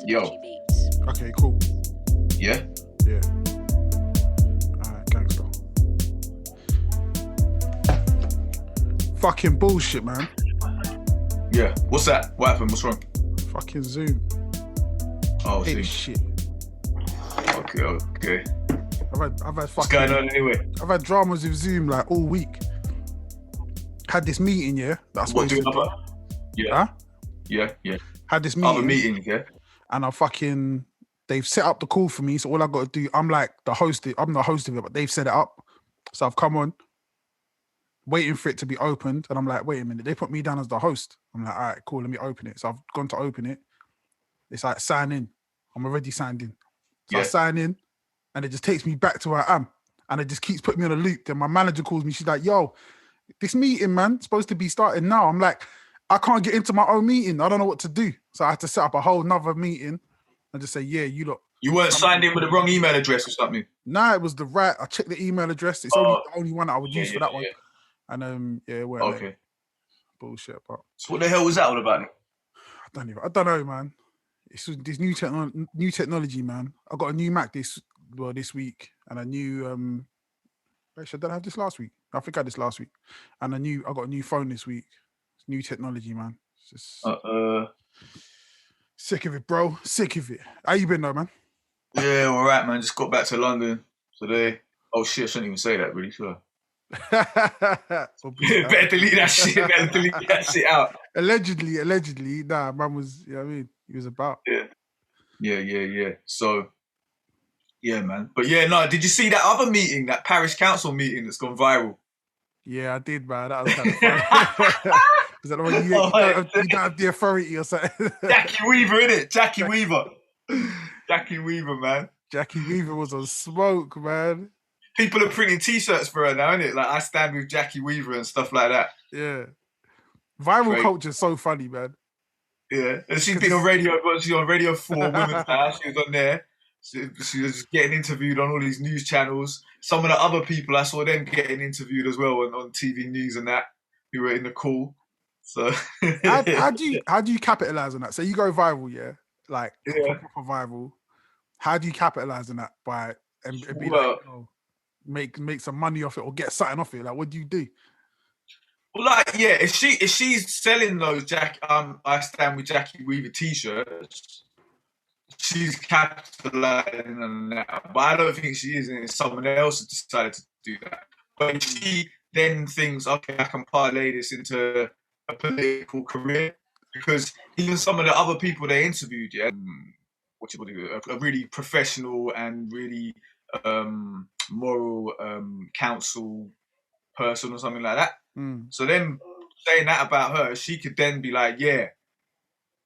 Yo. Okay, cool. Yeah? Yeah. Alright, gangster. Fucking bullshit, man. Yeah. What's that? What happened? What's wrong? Fucking Zoom. Oh, Hate see. this shit. Okay. I've had fucking. What's going on anyway? I've had dramas with Zoom like all week. Had this meeting, yeah. That's What supposed do to do. Yeah. Huh? Yeah. Had this meeting. Other meetings, yeah? And they've set up the call for me. So all I got to do, I'm like the host. I'm the host of it, but they've set it up. So I've come on, waiting for it to be opened. And I'm like, wait a minute. They put me down as the host. I'm like, all right, cool. Let me open it. So I've gone to open it. It's like, sign in. I'm already signed in. So I sign in and it just takes me back to where I am. And it just keeps putting me on a loop. Then my manager calls me. She's like, yo, this meeting, man, supposed to be starting now. I'm like, I can't get into my own meeting. I don't know what to do. So I had to set up a whole nother meeting and just say, yeah, you lot. You weren't signed in with the wrong email address or something? Nah, it was the right. I checked the email address. It's only the only one that I would use for that one. And it weren't okay. Bullshit. But so what the hell was that all about? I don't know, man. It's this new technology, man. I got a new Mac this week, and a new actually, did I have this last week? I think I had this last week. And I got a new phone this week. It's new technology, man. It's just sick of it, bro. Sick of it. How you been though, man? Yeah, all right, man. Just got back to London today. Oh shit, I shouldn't even say that, really, should I? Better delete that shit. Better delete that shit out. Allegedly, nah, man was, you know what I mean? He was about. Yeah. So, yeah, man. But yeah, no, did you see that other meeting, that parish council meeting that's gone viral? Yeah, I did, man. That was kind of funny. Is that the one you don't have the authority or something? Jackie Weaver, innit? Jackie Weaver, man. Jackie Weaver was on smoke, man. People are printing T-shirts for her now, innit? Like, I stand with Jackie Weaver and stuff like that. Yeah. Viral culture is so funny, man. Yeah. And she's been on radio, she's on Radio 4, Women's House. She was on there. She was getting interviewed on all these news channels. Some of the other people, I saw them getting interviewed as well on TV News and that, who were in the call. So how do you capitalize on that? So you go viral, yeah? Like proper viral. How do you capitalize on that make some money off it or get something off it? Like, what do you do? Well, like, yeah, if she's selling those I stand with Jackie Weaver T-shirts, she's capitalizing on that. But I don't think she is, and someone else has decided to do that. But if she then thinks, okay, I can parlay this into a political career, because even some of the other people they interviewed, a really professional and really moral counsel person or something like that. So then saying that about her, she could then be like, yeah,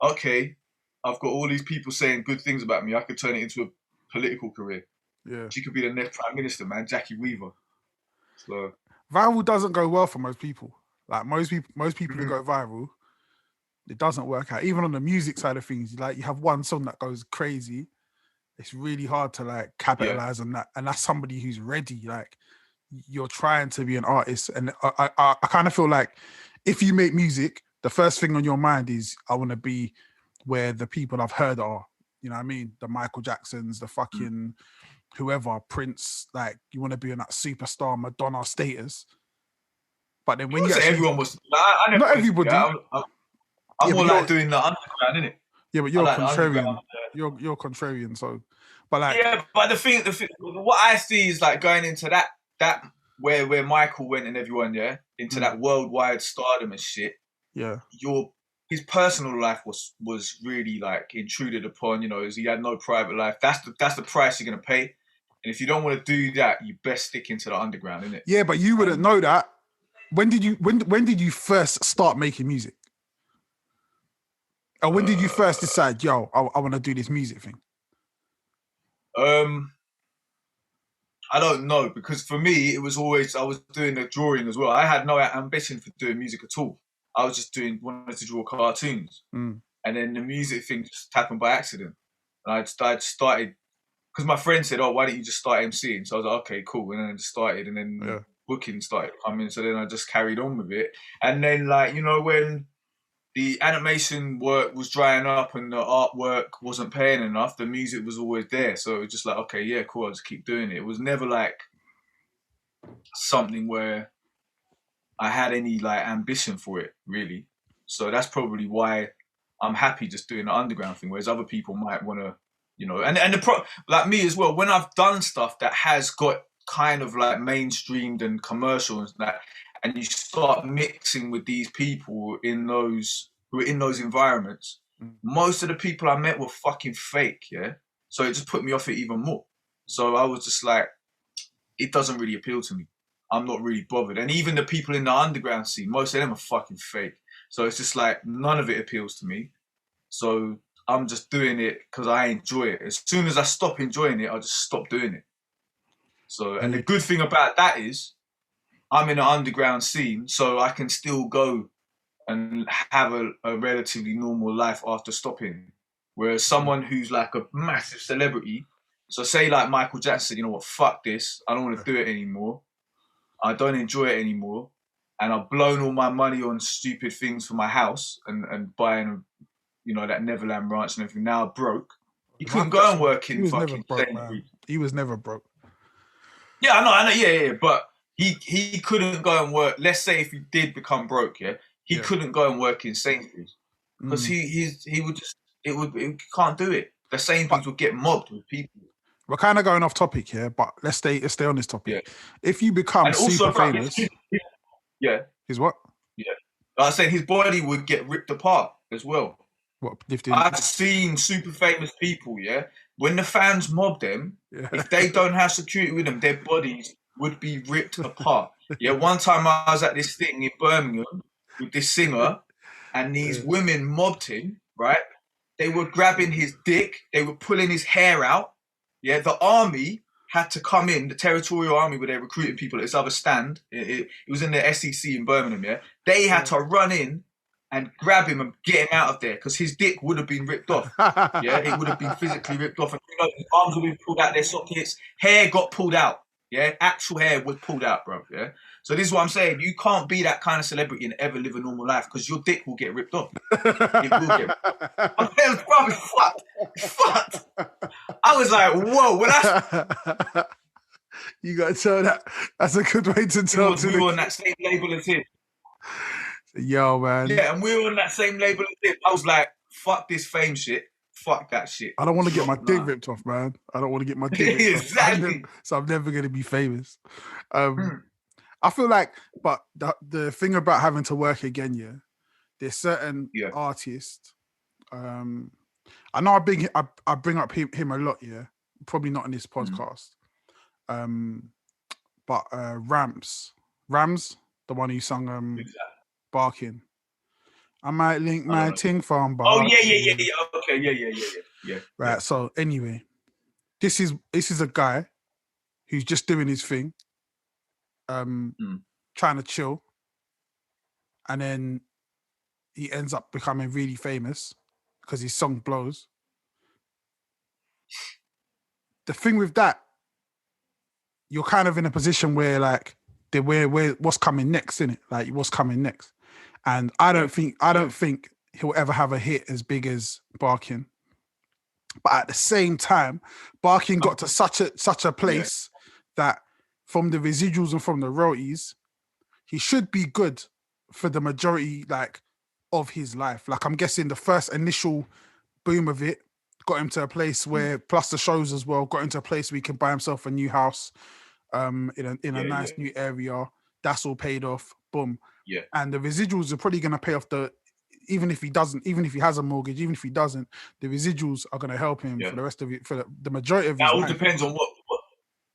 okay, I've got all these people saying good things about me. I could turn it into a political career. Yeah, she could be the next prime minister, man. Jackie Weaver. So viral doesn't go well for most people. Like most people who go viral, it doesn't work out. Even on the music side of things, like you have one song that goes crazy, it's really hard to like capitalize on that. And that's somebody who's ready. Like you're trying to be an artist, and I kind of feel like if you make music, the first thing on your mind is I want to be where the people I've heard are. You know what I mean? The Michael Jacksons, the fucking whoever, Prince. Like you want to be in that superstar Madonna status. But then when you actually, everyone was not everybody. I'm more like doing the underground, innit? Yeah, but you're contrarian. You're contrarian, so. But like, but the thing, what I see is like going into that where Michael went and everyone, into that worldwide stardom and shit. Yeah. His personal life was really like intruded upon. You know, he had no private life. That's the price you're gonna pay. And if you don't want to do that, you best stick into the underground, innit? Yeah, but you wouldn't know that. When did you first start making music? Or when did you first decide, yo, I want to do this music thing? I don't know, because for me, it was always, I was doing the drawing as well. I had no ambition for doing music at all. I was just wanted to draw cartoons. And then the music thing just happened by accident. And I started, because my friend said, oh, why don't you just start MCing? So I was like, okay, cool. And then I just started, and then booking started coming. So then I just carried on with it. And then, like, you know, when the animation work was drying up and the artwork wasn't paying enough, the music was always there. So it was just like, okay, yeah, cool, I'll just keep doing it. It was never like something where I had any like ambition for it, really. So that's probably why I'm happy just doing the underground thing, whereas other people might want to, like me as well, when I've done stuff that has got kind of like mainstreamed and commercial and that, and you start mixing with these people who are in those environments, most of the people I met were fucking fake, yeah? So it just put me off it even more. So I was just like, it doesn't really appeal to me. I'm not really bothered. And even the people in the underground scene, most of them are fucking fake. So it's just like, none of it appeals to me. So I'm just doing it because I enjoy it. As soon as I stop enjoying it, I'll just stop doing it. So, and the good thing about that is I'm in an underground scene, so I can still go and have a relatively normal life after stopping. Whereas someone who's like a massive celebrity, so say like Michael Jackson, you know what, fuck this, I don't want to do it anymore. I don't enjoy it anymore. And I've blown all my money on stupid things for my house and buying, that Neverland Ranch and everything. Now I'm broke. He couldn't go and work in fucking Sainsbury's. He was never broke. Yeah, I know, yeah. But he couldn't go and work. Let's say if he did become broke, he couldn't go and work in Sainsbury's because he would just he can't do it. The Sainsbury's would get mobbed with people. We're kind of going off topic here, but let's stay on this topic. Yeah. If you become super famous, his what? Yeah, like I said, his body would get ripped apart as well. What? I've seen super famous people, when the fans mob them, if they don't have security with them, their bodies would be ripped apart. Yeah, one time I was at this thing in Birmingham with this singer, and these women mobbed him, right? They were grabbing his dick, they were pulling his hair out. Yeah, the army had to come in, the territorial army where they're recruiting people at this other stand. It was in the SEC in Birmingham, yeah? They had to run in and grab him and get him out of there because his dick would have been ripped off. Yeah, it would have been physically ripped off. And his arms would have been pulled out their sockets. Hair got pulled out. Yeah, actual hair was pulled out, bro. Yeah. So this is what I'm saying. You can't be that kind of celebrity and ever live a normal life because your dick will get ripped off. It will get ripped off. I'm saying, bro, it's fucked. I was like, whoa. When you got to tell that. That's a good way to tell. We were on that same label as him. Yo, man. Yeah, and we were on that same label as him. I was like, fuck this fame shit. Fuck that shit. I don't want to get my dick ripped off, man. I don't want to get my dick ripped exactly. off. So I'm never going to be famous. I feel like, but the thing about having to work again, there's certain artists. I know I bring up him a lot, probably not in this podcast. But Rams, the one who sung Barking. I might link my ting farm bar. Oh yeah. Okay, yeah. Right. So anyway, this is a guy who's just doing his thing, trying to chill, and then he ends up becoming really famous because his song blows. The thing with that, you're kind of in a position where like where what's coming next, innit? Like what's coming next. And I don't think he'll ever have a hit as big as Barking. But at the same time, Barking got to such a place that from the residuals and from the royalties, he should be good for the majority of his life. Like I'm guessing the first initial boom of it got him to a place where, plus the shows as well, got him to a place where he can buy himself a new house in a nice new area. That's all paid off. Boom. Yeah. And the residuals are probably going to pay off even if he has a mortgage, even if he doesn't, the residuals are going to help him for the rest of it, for the majority of his life. That all depends on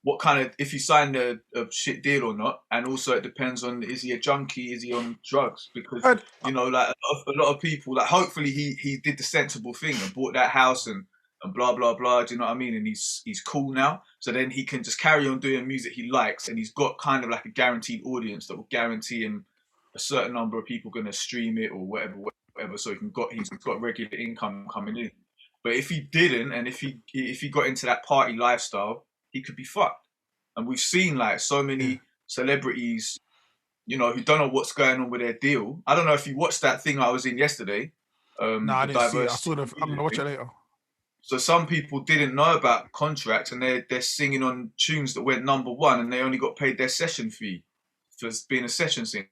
what kind of, if he signed a shit deal or not. And also it depends on, is he a junkie? Is he on drugs? Because, like a lot of people, like hopefully he did the sensible thing and bought that house and blah, blah, blah. Do you know what I mean? And he's cool now. So then he can just carry on doing music he likes. And he's got kind of like a guaranteed audience that will guarantee him a certain number of people going to stream it or whatever. So he's got regular income coming in. But if he didn't, and if he got into that party lifestyle, he could be fucked. And we've seen like so many celebrities you know, who don't know what's going on with their deal. I don't know if you watched that thing I was in yesterday. No, I The didn't see it. I diversity. saw I'm gonna watch it later. So some people didn't know about contracts, and they're singing on tunes that went #1, and they only got paid their session fee for being a session singer.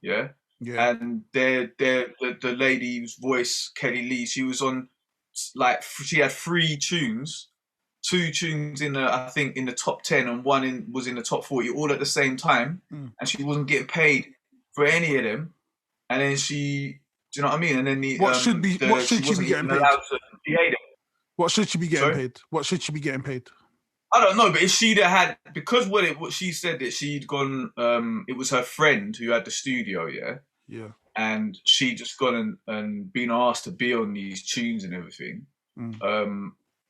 Yeah. Yeah. And the lady's voice, Kelly Lee, she was on, like, she had 3 tunes, 2 tunes in I think in the top 10, and one was in the top 40, all at the same time, and she wasn't getting paid for any of them. And then do you know what I mean? And then what should she be getting paid? Allowed to PA them. What should she be getting paid? What should she be getting paid? I don't know, but if she'd have had, because what she said that she'd gone, it was her friend who had the studio, yeah? Yeah. And she'd just gone and been asked to be on these tunes and everything.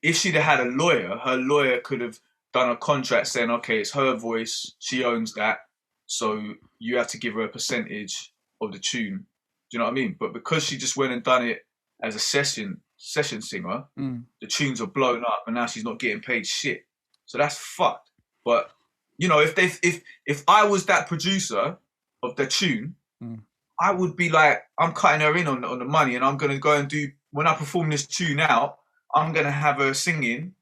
If she'd have had a lawyer, her lawyer could have done a contract saying, okay, it's her voice, she owns that, so you have to give her a percentage of the tune. Do you know what I mean? But because she just went and done it as a session singer, the tunes are blown up, and now she's not getting paid shit. So that's fucked. But you know, if I was that producer of the tune, I would be like, I'm cutting her in on the money, and I'm gonna go and do, when I perform this tune out, I'm gonna have her singing,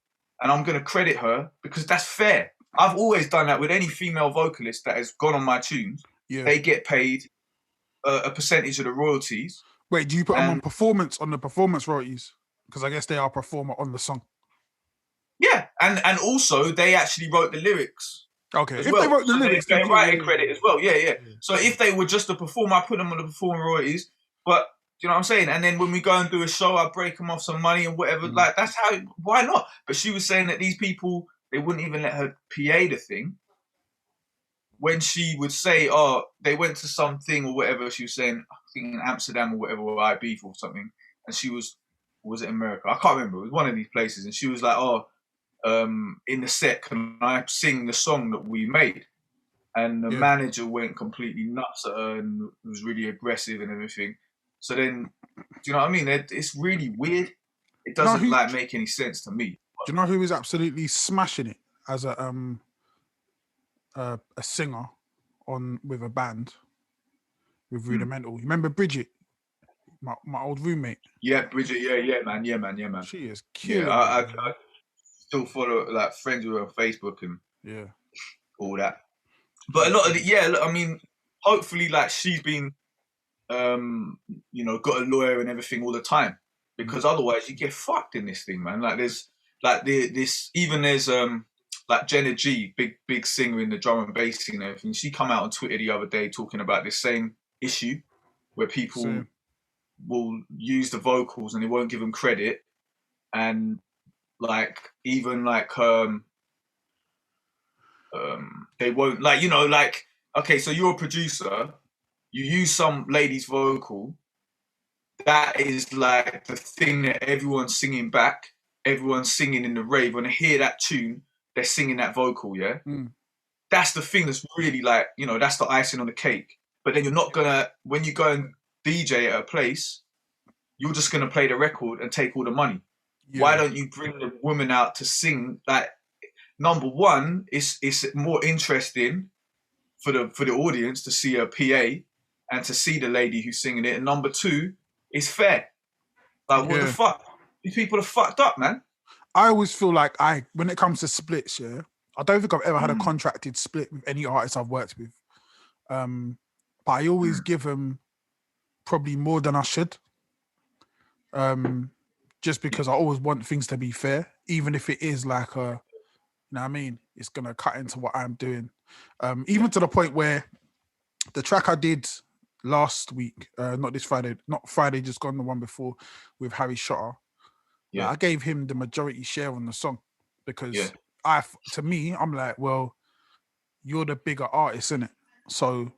and I'm gonna credit her, because that's fair. I've always done that with any female vocalist that has gone on my tunes. Yeah. They get paid a percentage of the royalties. Wait, do you put them on the performance royalties? Because I guess they are a performer on the song. Yeah, and also they actually wrote the lyrics. Okay, if they wrote the lyrics, they write a credit as well. Yeah. So if they were just a performer, I put them on the performer royalties. But do you know what I'm saying? And then when we go and do a show, I break them off some money and whatever. Like, that's how. Why not? But she was saying that these people, they wouldn't even let her PA the thing. When she would say, "Oh, they went to something or whatever," she was saying, I think in Amsterdam or whatever, or Ibiza or something, and she was it America? I can't remember. It was one of these places, and she was like, "Oh, in the set, can I sing the song that we made?" And the manager went completely nuts at her and was really aggressive and everything. So then, do you know what I mean? It's really weird. It doesn't make any sense to me. Do you know who is absolutely smashing it as a singer with a band with Rudimental? You remember Bridget, my old roommate? Yeah, Bridget. Yeah, man. She is killing. I still follow, like, friends with her on Facebook and all that. But a lot of I mean, hopefully, like, she's been, you know, got a lawyer and everything all the time, because otherwise you get fucked in this thing, man. Like, there's like there's like Jenna G, big singer in the drum and bass scene and everything. She come out on Twitter the other day talking about this same issue, where people will use the vocals and they won't give them credit, and like, even like they won't, like, you know, like, okay, so you're a producer, you use some lady's vocal, that is like the thing that everyone's singing back, everyone's singing in the rave. When they hear that tune, they're singing that vocal, yeah? That's the thing that's really, like, you know, that's the icing on the cake. But then you're not gonna, when you go and DJ at a place, you're just gonna play the record and take all the money. Why don't you bring the woman out to sing? Like, number one, it's more interesting for the audience to see a PA and to see the lady who's singing it. And number two, it's fair. Like, what the fuck? These people are fucked up, man. I always feel like when it comes to splits, I don't think I've ever had a contracted split with any artist I've worked with. But I always give them probably more than I should. Just because I always want things to be fair, even if it is like you know what I mean? It's going to cut into what I'm doing. Even to the point where the track I did last week, not Friday just gone, the one before with Harry Shotter, I gave him the majority share on the song, because to me, I'm like, well, you're the bigger artist, innit? So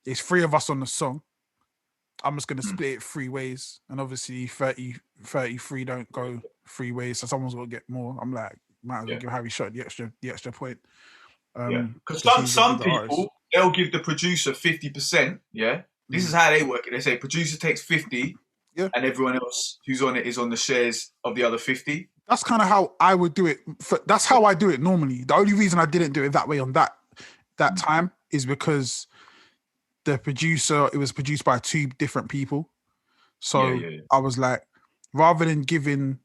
it's 3 of us on the song. I'm just going to split it 3 ways. And obviously 33 don't go 3 ways. So someone's got to get more. I'm like, might as well give Harry Shot the extra point. Because some people, they'll give the producer 50%. Yeah. This is how they work it. They say producer takes 50 and everyone else who's on it is on the shares of the other 50. That's kind of how I would do it. That's how I do it normally. The only reason I didn't do it that way on that time is because the producer, it was produced by 2 different people. So I was like, rather than giving,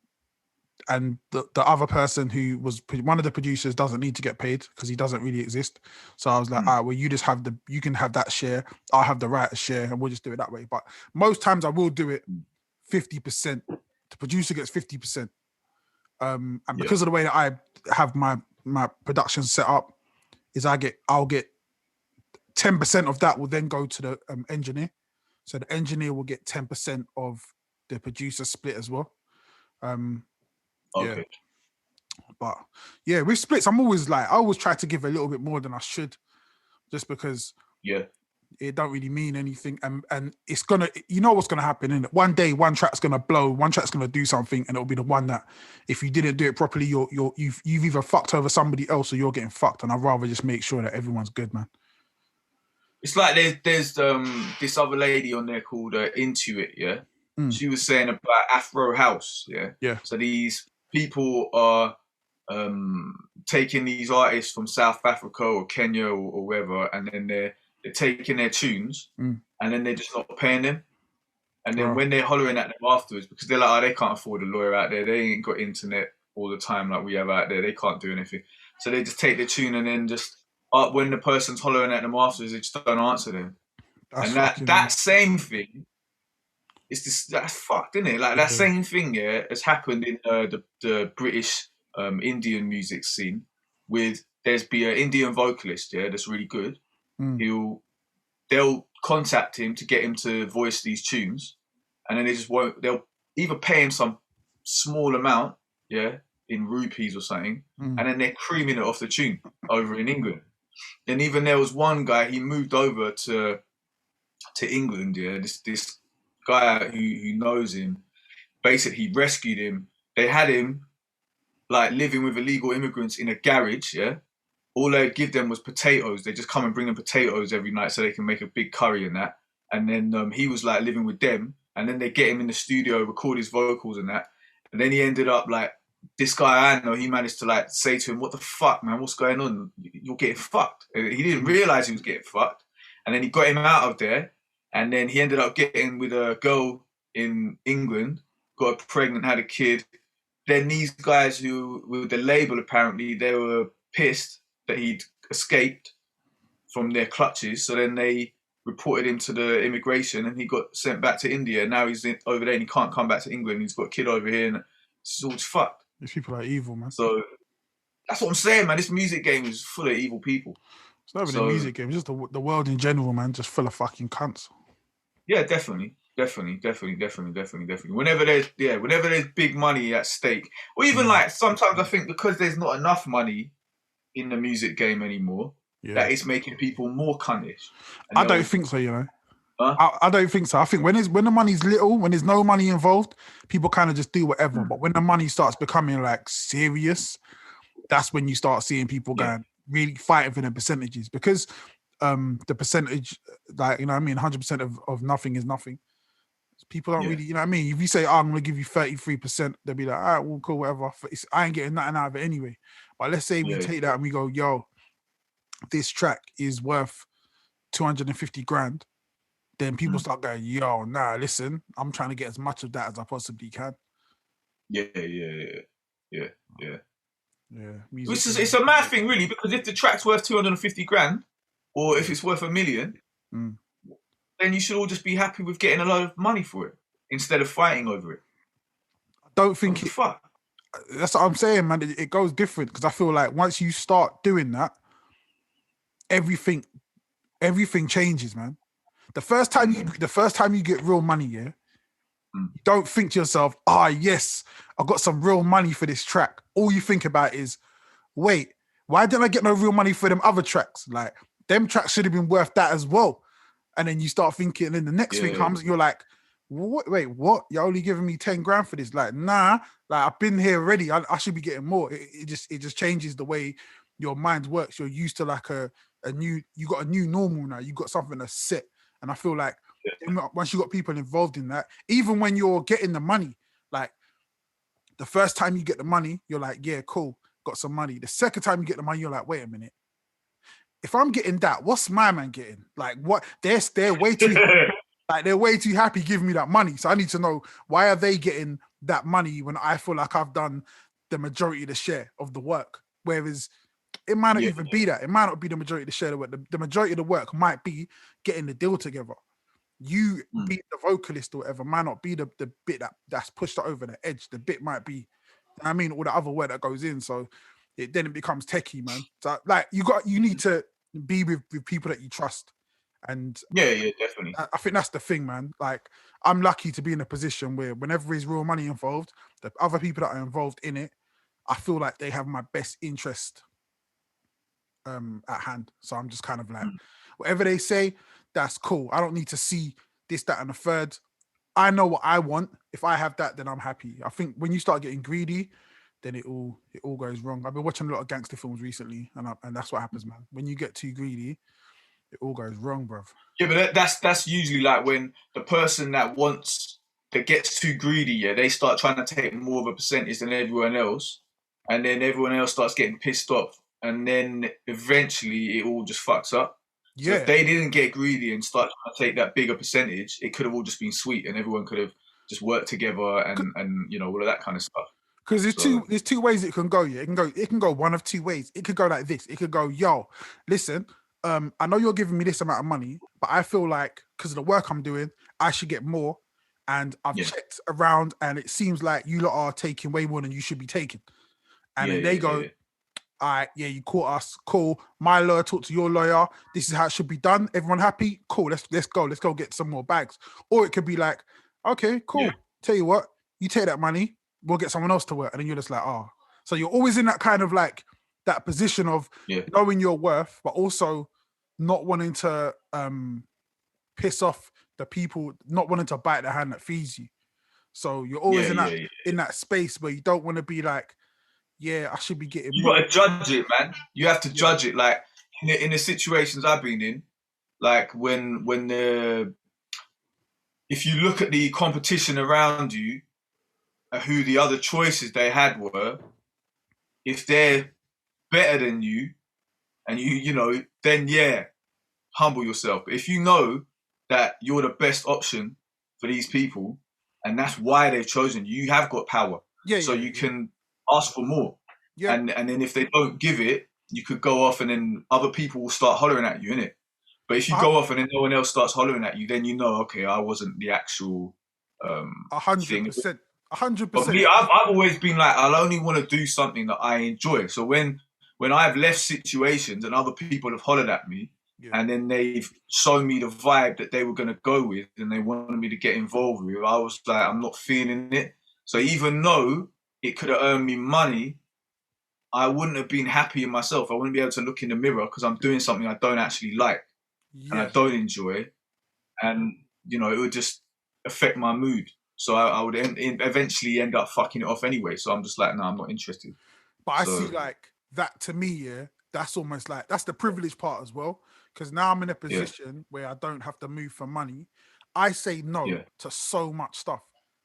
and the other person who was one of the producers doesn't need to get paid because he doesn't really exist. So I was like, all right, well, you can have that share. I'll have the writer's share and we'll just do it that way. But most times I will do it 50%. The producer gets 50%. And because of the way that I have my production set up, is I'll get 10% of that will then go to the engineer. So the engineer will get 10% of the producer split as well. Okay. But yeah, with splits, I always try to give a little bit more than I should, just because it don't really mean anything. And it's gonna, you know what's gonna happen, innit? One day, one track's gonna blow, one track's gonna do something, and it'll be the one that, if you didn't do it properly, you've either fucked over somebody else or you're getting fucked. And I'd rather just make sure that everyone's good, man. It's like there's this other lady on there called Intuit, yeah. She was saying about Afro House, yeah. So these people are taking these artists from South Africa or Kenya or wherever, and then they're taking their tunes, and then they're just not paying them. And then when they're hollering at them afterwards, because they're like, oh, they can't afford a lawyer out there, they ain't got internet all the time like we have out there, they can't do anything. So they just take the tune and then just, when the person's hollering at them afterwards, they just don't answer them. And that same thing, that's fucked, isn't it? Like that same thing, has happened in the British Indian music scene. There's be an Indian vocalist, that's really good. They'll contact him to get him to voice these tunes, and then they just won't. They'll either pay him some small amount, in rupees or something, and then they're creaming it off the tune over in England. And even there was one guy, he moved over to England, this guy who knows him, basically rescued him. They had him like living with illegal immigrants in a garage, All they'd give them was potatoes. They just come and bring them potatoes every night so they can make a big curry and that. And then he was like living with them, and then they get him in the studio, record his vocals and that. And then he ended up like, this guy I know, he managed to like say to him, what the fuck, man, what's going on? You're getting fucked. He didn't realize he was getting fucked. And then he got him out of there. And then he ended up getting with a girl in England, got her pregnant, had a kid. Then these guys who, with the label apparently, they were pissed that he'd escaped from their clutches. So then they reported him to the immigration and he got sent back to India. Now he's over there and he can't come back to England. He's got a kid over here and it's all fucked. These people are evil, man. So that's what I'm saying, man. This music game is full of evil people. It's not even a music game. It's just the world in general, man. Just full of fucking cunts. Yeah, definitely. Whenever there's big money at stake, or even like sometimes I think because there's not enough money in the music game anymore, that it's making people more cuntish. I don't think so, you know. I don't think so. I think when the money's little, when there's no money involved, people kind of just do whatever. But when the money starts becoming like serious, that's when you start seeing people going really fighting for the percentages, because the percentage, like, you know what I mean, 100% of nothing is nothing. People don't really, you know what I mean? If you say, I'm going to give you 33%, they'll be like, all right, well, cool, whatever. I ain't getting nothing out of it anyway. But let's say we take that and we go, yo, this track is worth 250 grand. Then people start going, yo, nah, listen, I'm trying to get as much of that as I possibly can. Yeah. It's a mad thing, really, because if the track's worth 250 grand, or if it's worth $1 million, then you should all just be happy with getting a lot of money for it instead of fighting over it. I don't think that's what I'm saying, man. It goes different, because I feel like once you start doing that, everything changes, man. The first time you get real money, you don't think to yourself, yes, I got some real money for this track. All you think about is, wait, why didn't I get no real money for them other tracks? Like, them tracks should have been worth that as well. And then you start thinking, and then the next thing comes, and you're like, what? Wait, what? You're only giving me 10 grand for this? Like, nah, like I've been here already. I should be getting more. It just changes the way your mind works. You're used to like you got a new normal now. You got something that's set. And I feel like once you got people involved in that, even when you're getting the money, like the first time you get the money, you're like, yeah, cool, got some money. The second time you get the money, you're like, wait a minute. if I'm getting that, what's my man getting? Like, what? They're way too like they're way too happy giving me that money. So I need to know, why are they getting that money when I feel like I've done the majority of the share of the work? Whereas it might not even be that. It might not be the majority of the share of the work. The majority of the work might be getting the deal together. You being the vocalist or whatever might not be the bit that's pushed it over the edge. The bit might be, I mean, all the other work that goes in. So then it becomes techie, man. So like you need to be with people that you trust. And yeah, definitely. I think that's the thing, man. Like, I'm lucky to be in a position where whenever there's real money involved, the other people that are involved in it, I feel like they have my best interest at hand. So I'm just kind of like, whatever they say, that's cool. I don't need to see this, that, and the third. I know what I want. If I have that, then I'm happy. I think when you start getting greedy, then it all goes wrong. I've been watching a lot of gangster films recently, and that's what happens, man. When you get too greedy, it all goes wrong, bruv. Yeah, but that's usually like when the person that gets too greedy, yeah, they start trying to take more of a percentage than everyone else, and then everyone else starts getting pissed off, and then eventually it all just fucks up. So if they didn't get greedy and start trying to take that bigger percentage, it could have all just been sweet, and everyone could have just worked together and you know, all of that kind of stuff. Because there's two ways it can go. Yeah, it can go one of two ways. It could go like this. It could go, yo, listen, I know you're giving me this amount of money, but I feel like because of the work I'm doing, I should get more. And I've checked around, and it seems like you lot are taking way more than you should be taking. And then they go, all right, yeah, you caught us. Cool. My lawyer talked to your lawyer. This is how it should be done. Everyone happy? Cool. Let's go. Let's go get some more bags. Or it could be like, okay, cool. Yeah. Tell you what, you take that money, we'll get someone else to work. And then you're just like, oh. So you're always in that kind of like that position of knowing your worth, but also not wanting to piss off the people, not wanting to bite the hand that feeds you. So you're always in that space where you don't want to be like, yeah, I should be getting more. You got to judge it, man. You have to judge it. Like in the situations I've been in, like when if you look at the competition around you, who the other choices they had were, if they're better than you, and you know, then humble yourself. But if you know that you're the best option for these people, and that's why they've chosen you, you have got power. So you can ask for more. Yeah. And then if they don't give it, you could go off and then other people will start hollering at you, innit? But if you go off and then no one else starts hollering at you, then you know, okay, I wasn't the actual 100%. 100%. But me, I've always been like, I'll only want to do something that I enjoy. So when I've left situations and other people have hollered at me, and then they've shown me the vibe that they were going to go with and they wanted me to get involved with, I was like, I'm not feeling it. So even though it could have earned me money, I wouldn't have been happy in myself. I wouldn't be able to look in the mirror because I'm doing something I don't actually like and I don't enjoy. And, you know, it would just affect my mood. So I would eventually end up fucking it off anyway. So I'm just like, no, I'm not interested. But I see like that to me, that's almost like, that's the privileged part as well. Because now I'm in a position where I don't have to move for money. I say no to so much stuff.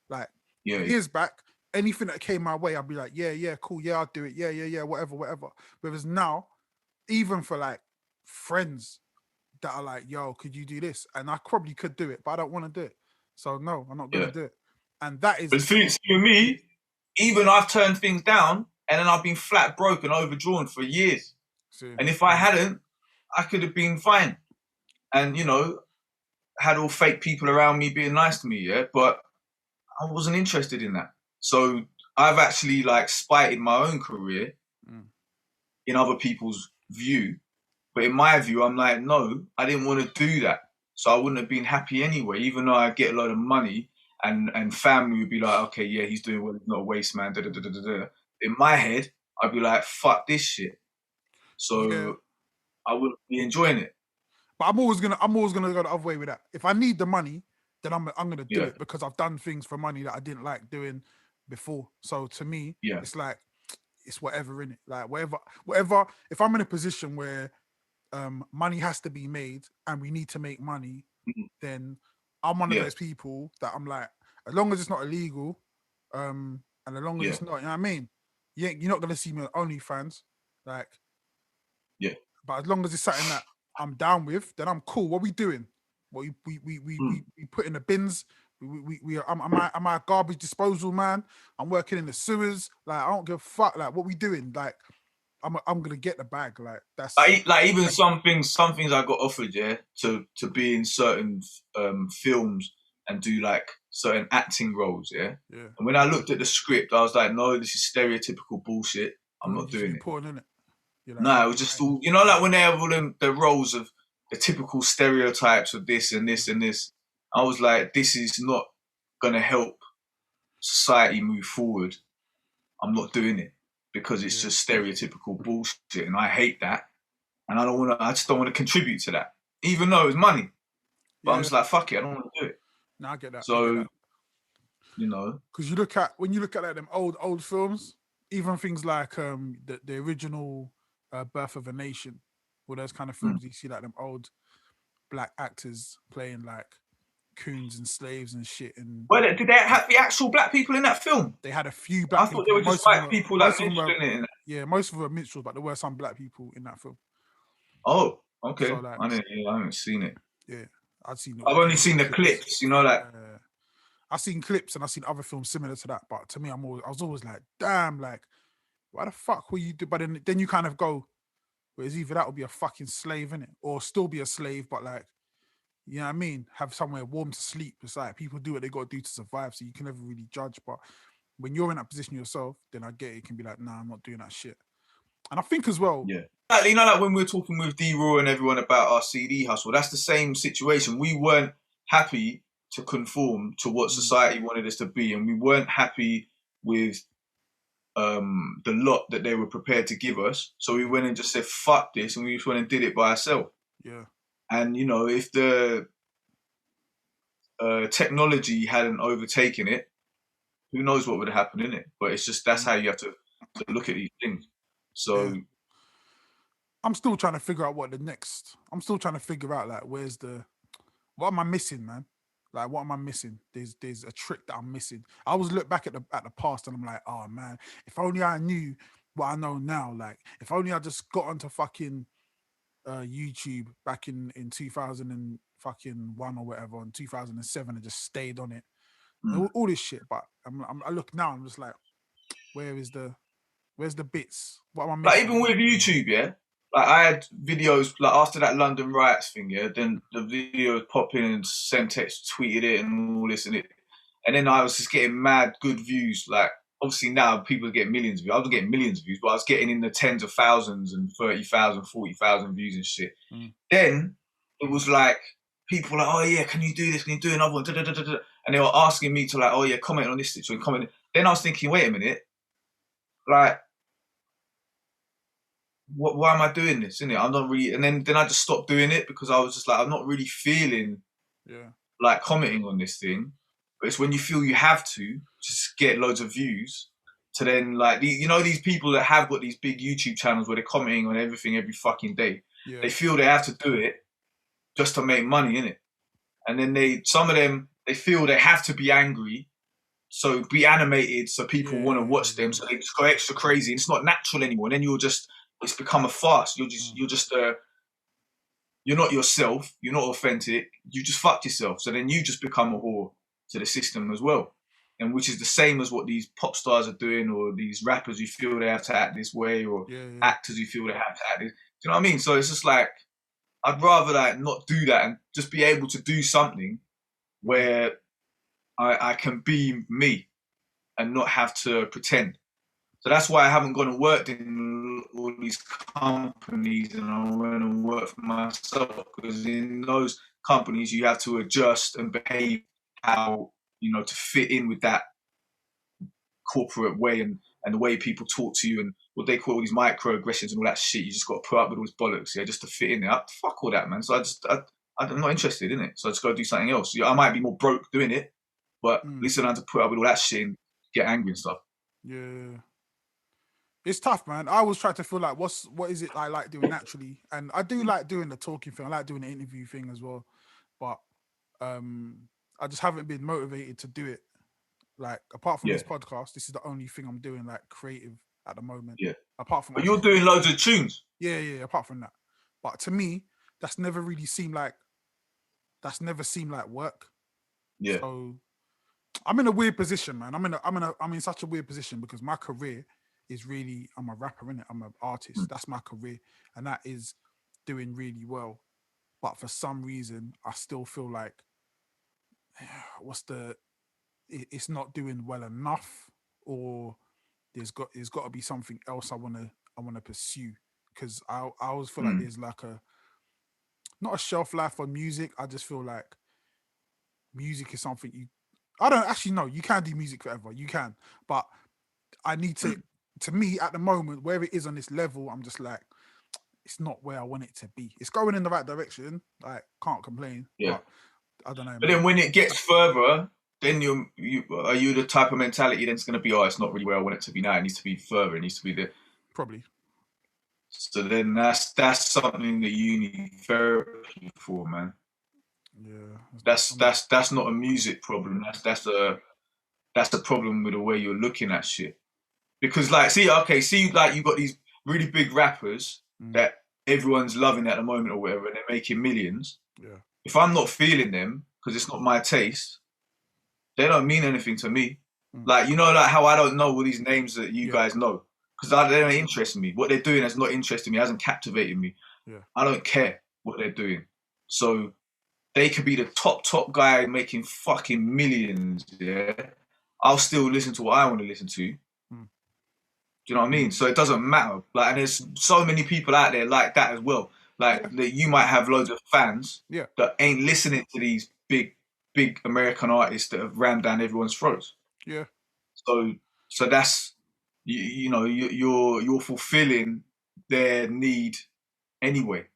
Like years back, anything that came my way, I'd be like, yeah, cool, yeah, I'll do it. Yeah, whatever. Whereas now, even for like friends that are like, yo, could you do this? And I probably could do it, but I don't want to do it. So no, I'm not going to do it. And that is... But for me, even I've turned things down and then I've been flat broke and overdrawn for years. And if I hadn't, I could have been fine. And, you know, had all fake people around me being nice to me, but I wasn't interested in that. So I've actually like spited my own career in other people's view. But in my view, I'm like, no, I didn't want to do that. So I wouldn't have been happy anyway, even though I get a lot of money and family would be like, okay, yeah, he's doing well, he's not a waste man. Da, da, da, da, da. In my head, I'd be like, fuck this shit. So I wouldn't be enjoying it. But I'm always gonna go the other way with that. If I need the money, then I'm gonna do it because I've done things for money that I didn't like doing before. So to me, it's like it's whatever in it. Like whatever. If I'm in a position where money has to be made and we need to make money, then I'm one of those people that I'm like, as long as it's not illegal, and as long as it's not, you know what I mean? You're not gonna see me on OnlyFans, like, But as long as it's something that I'm down with, then I'm cool. What we doing? What we put in the bins. Am I a garbage disposal man? I'm working in the sewers. Like I don't give a fuck. Like what we doing? Like I'm gonna get the bag. Like that's like even some things I got offered, yeah, to be in certain films and do like certain acting roles, yeah. yeah. And when I looked at the script, I was like, no, this is stereotypical bullshit. I'm What not did you doing think it. putting in it? Like, No, it was just all, you know, like when they have all the roles of the typical stereotypes of this and this and this. I was like, this is not gonna help society move forward. I'm not doing it because it's just stereotypical bullshit, and I hate that. And I just don't want to contribute to that, even though it's money. But I'm just like, fuck it, I don't want to do it. No, I get that. So, you know, because when you look at like them old films, even things like the original Birth of a Nation, all those kind of films, you see like them old black actors playing like coons and slaves and shit. And well, did they have the actual black people in that film? they had a few black people. I thought they were just white people that mentioned it. Yeah, most of them were minstrels, but there were some black people in that film. Oh, okay. So, like, I haven't seen it. Yeah, I've only seen the clips, you know, like. I've seen clips and I've seen other films similar to that, but to me, I was always like, damn, like, why the fuck will you do? But then you kind of go, well, it's either that or be a fucking slave, innit? Or still be a slave, but like, you know what I mean? Have somewhere warm to sleep. It's like people do what they got to do to survive, so you can never really judge. But when you're in that position yourself, then I get it. You can be like, nah, I'm not doing that shit. And I think as well, yeah, you know, like when we were talking with D-Raw and everyone about our CD hustle, that's the same situation. We weren't happy to conform to what society wanted us to be, and we weren't happy with the lot that they were prepared to give us. So we went and just said, fuck this, and we just went and did it by ourselves. Yeah. And, you know, if the technology hadn't overtaken it, who knows what would have happened in it? But it's just, that's how you have to look at these things. So I'm still trying to figure out I'm still trying to figure out like what am I missing, man? Like, what am I missing? There's a trick that I'm missing. I always look back at the past and I'm like, oh man, if only I knew what I know now. Like, if only I just got onto fucking YouTube back in 2001 or whatever, in 2007, and just stayed on it. All this shit. But I look now, I'm just like, where's the bits? What am I missing? Like, even with YouTube, yeah. Like, I had videos, like, after that London riots thing, yeah, then the videos pop in and Semtex tweeted it and all this and it. And then I was just getting mad good views. Like, obviously now people are getting millions of views. I was getting millions of views, but I was getting in the tens of thousands and 30,000, 40,000 views and shit. Then it was like, people were like, oh yeah, can you do this? Can you do another one? Da, da, da, da, da. And they were asking me to like, oh yeah, comment on this situation, comment. Then I was thinking, wait a minute, like, why am I doing this? Innit? I'm not really, and then I just stopped doing it because I was just like, I'm not really feeling like commenting on this thing. But it's when you feel you have to just get loads of views to then, like, you know, these people that have got these big YouTube channels where they're commenting on everything every fucking day. Yeah. They feel they have to do it just to make money, innit? And then some of them, they feel they have to be angry, so be animated so people want to watch them, so they just go extra crazy. It's not natural anymore. And then it's become a farce. You're not yourself. You're not authentic. You just fucked yourself. So then you just become a whore to the system as well. And which is the same as what these pop stars are doing, or these rappers who feel they have to act this way, or actors who feel they have to act this. Do you know what I mean? So it's just like, I'd rather like not do that and just be able to do something where I can be me and not have to pretend. So that's why I haven't gone and worked in all these companies, and I went and worked for myself, because in those companies you have to adjust and behave how, you know, to fit in with that corporate way and the way people talk to you and what they call all these microaggressions and all that shit. You just got to put up with all this bollocks, yeah, just to fit in there. Fuck all that, man. So I'm not interested in it. So I just got to do something else. Yeah, I might be more broke doing it, but at least I don't have to put up with all that shit and get angry and stuff. Yeah. It's tough, man. I always try to feel like, what is it I like doing naturally? And I do like doing the talking thing. I like doing the interview thing as well. But I just haven't been motivated to do it. Like, apart from this podcast, this is the only thing I'm doing, like, creative at the moment. Yeah. Apart from... But you're doing loads of tunes. Yeah, apart from that. But to me, that's never seemed like work. Yeah. So I'm in a weird position, man. I'm in such a weird position because my career is really, I'm a rapper, innit? I'm an artist. That's my career. And that is doing really well. But for some reason, I still feel like it's not doing well enough, or there's got to be something else I wanna pursue. Because I always feel like there's like not a shelf life on music. I just feel like music is something I don't actually know. You can do music forever. You can. But I need to me at the moment, where it is on this level, I'm just like, it's not where I want it to be. It's going in the right direction. Like, can't complain. Yeah. But I don't know. But Man. then when it gets further, then you are you the type of mentality then it's going to be, oh, it's not really where I want it to be now. It needs to be further. It needs to be there. Probably. So then that's something that you need therapy for, man. Yeah. That's not a music problem. That's a problem with the way you're looking at shit. Because like, see, like you got these really big rappers that everyone's loving at the moment or whatever, and they're making millions. Yeah. If I'm not feeling them because it's not my taste, they don't mean anything to me. Like, you know, like how I don't know all these names that you guys know because they don't interest me. What they're doing has not interested me, hasn't captivated me. Yeah. I don't care what they're doing. So they could be the top guy making fucking millions. Yeah, I'll still listen to what I want to listen to. Do you know what I mean? So it doesn't matter. Like, and there's so many people out there like that as well. Like, that you might have loads of fans that ain't listening to these big American artists that have rammed down everyone's throats. Yeah. So that's you know, you're fulfilling their need anyway.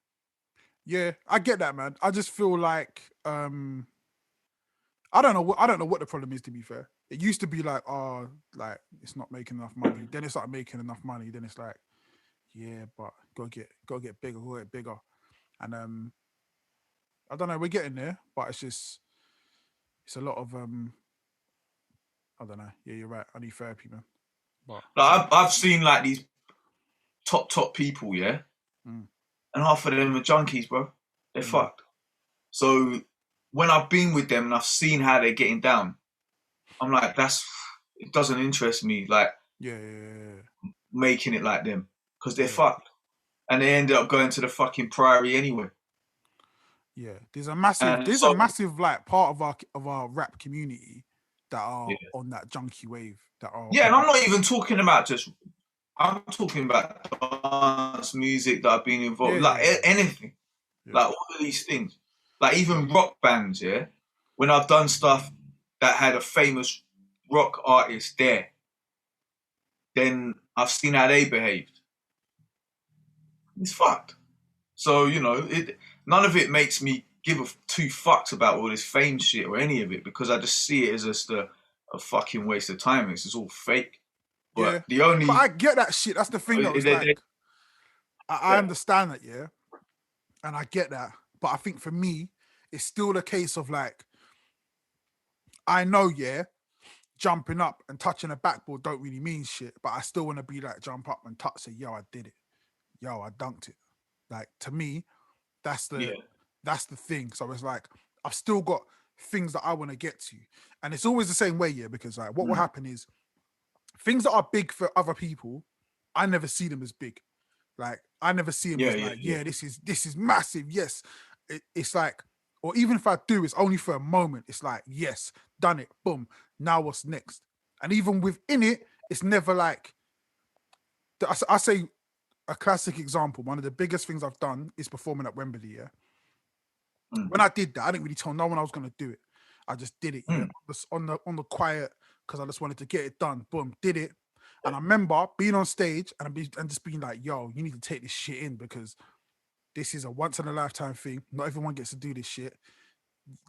Yeah, I get that, man. I just feel like I don't know what the problem is, to be fair. It used to be like, oh, like it's not making enough money. Then it started making enough money. Then it's like, yeah, but go get bigger, go get bigger. And I don't know, we're getting there, but it's a lot of I don't know. Yeah, you're right. I need therapy, man. But like, I've seen like these top people, yeah, and half of them are junkies, bro. They're fucked. So when I've been with them and I've seen how they're getting down, I'm like, it doesn't interest me. Like, making it like them because they're fucked, and they ended up going to the fucking Priory anyway. Yeah, there's a massive like part of our rap community that are on that junkie wave. And I'm not even talking about I'm talking about dance music that I've been involved, anything, like all of these things, like even rock bands. Yeah, when I've done stuff that had a famous rock artist there, then I've seen how they behaved. It's fucked. So, you know, none of it makes me give two fucks about all this fame shit or any of it, because I just see it as just a fucking waste of time. It's just all fake. But but I get that shit. That's the thing that was like, I understand that, yeah, and I get that. But I think for me, it's still a case of like, I know, jumping up and touching a backboard don't really mean shit, but I still want to be like, jump up and touch, say, yo, I did it. Yo, I dunked it. Like, to me, that's the thing. So it's like, I've still got things that I want to get to. And it's always the same way, because like what will happen is things that are big for other people, I never see them as big. Like, I never see them as this is massive. Yes. It's like, or even if I do, it's only for a moment. It's like, yes, done it. Boom. Now what's next? And even within it, it's never like, I say a classic example. One of the biggest things I've done is performing at Wembley. Yeah. When I did that, I didn't really tell no one I was going to do it. I just did it on the quiet, because I just wanted to get it done. Boom, did it. And I remember being on stage and just being like, yo, you need to take this shit in, because this is a once in a lifetime thing. Not everyone gets to do this shit.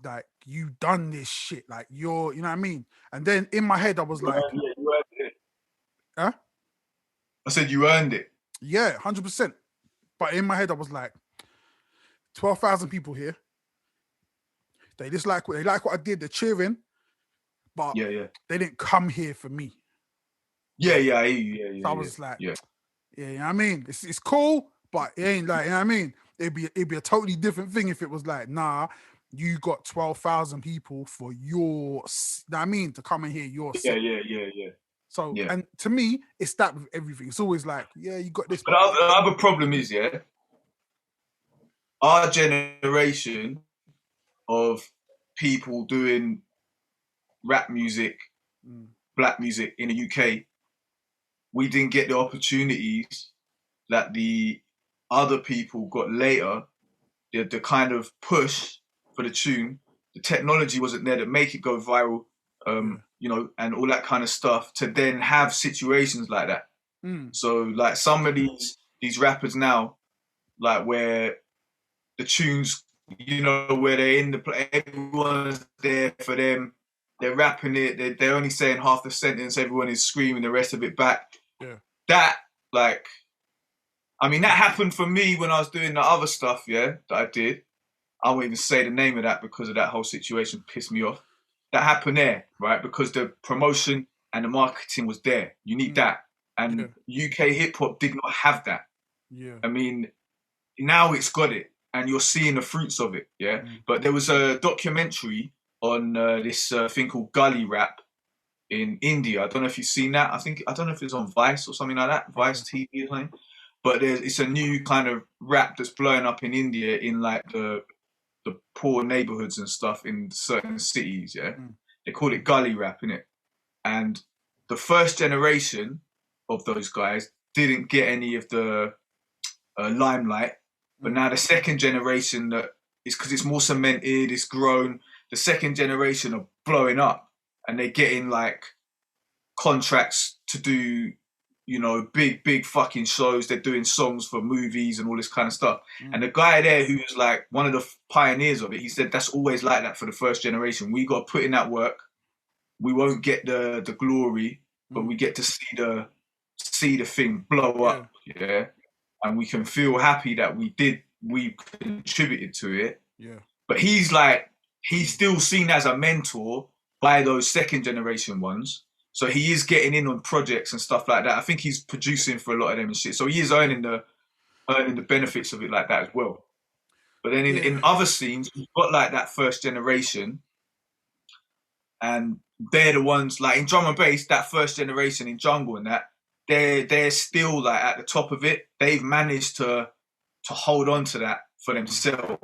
Like, you done this shit. Like, you know what I mean? And then in my head, I was like, you earned it. Huh? I said you earned it. Yeah, 100%. But in my head, I was like, 12,000 people here. They like what I did. They're cheering, but they didn't come here for me. Yeah. So I was like, you know what I mean? It's cool, but it ain't like, you know what I mean? it'd be a totally different thing if it was like, nah, you got 12,000 people for your, I mean, to come and hear your Yeah, set. yeah. So, Yeah. and to me, it's that with everything. It's always like, yeah, you got this. But the other problem is, yeah, our generation of people doing rap music, black music in the UK, we didn't get the opportunities that the other people got later. The kind of push for the tune, the technology wasn't there to make it go viral, you know, and all that kind of stuff, to then have situations like that. So like some of these rappers now, like where the tunes, you know, where they're in the play, everyone's there for them. They're rapping it. They're only saying half the sentence. Everyone is screaming the rest of it back. Yeah. That, like, I mean, that happened for me when I was doing the other stuff, yeah, that I did. I won't even say the name of that because of that whole situation pissed me off. That happened there, right? Because the promotion and the marketing was there. You need that. And UK hip hop did not have that. Yeah. I mean, now it's got it and you're seeing the fruits of it, yeah? But there was a documentary on this thing called gully rap in India. I don't know if you've seen that. I don't know if it's on Vice or something like that, Vice TV or something. But it's a new kind of rap that's blowing up in India in like the poor neighborhoods and stuff in certain cities, yeah? They call it gully rap, innit? And the first generation of those guys didn't get any of the limelight, but now the second generation, that is because it's more cemented, it's grown, the second generation are blowing up and they're getting like contracts to do, you know, big fucking shows. They're doing songs for movies and all this kind of stuff. And the guy there who was like one of the pioneers of it, he said that's always like that for the first generation. We got to put in that work. We won't get the glory, but we get to see the thing blow up, yeah. And we can feel happy that we contributed to it. Yeah. But he's still seen as a mentor by those second generation ones. So he is getting in on projects and stuff like that. I think he's producing for a lot of them and shit. So he is earning the benefits of it like that as well. But then in other scenes, you've got like that first generation, and they're the ones like in drum and bass, that first generation in jungle and that, they're still like at the top of it. They've managed to hold on to that for themselves.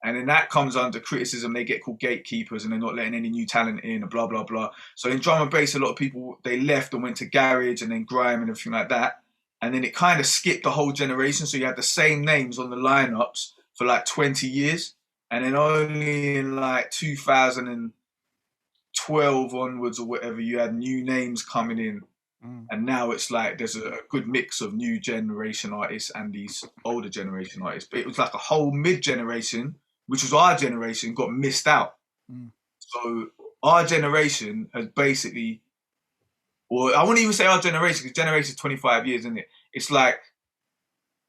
And then that comes under criticism. They get called gatekeepers and they're not letting any new talent in and blah, blah, blah. So in drum and bass, a lot of people, they left and went to garage and then grime and everything like that. And then it kind of skipped the whole generation. So you had the same names on the lineups for like 20 years. And then only in like 2012 onwards or whatever, you had new names coming in. And now it's like there's a good mix of new generation artists and these older generation artists. But it was like a whole mid-generation, which was our generation, got missed out. So our generation has basically, or I wouldn't even say our generation, because generation is 25 years, isn't it? It's like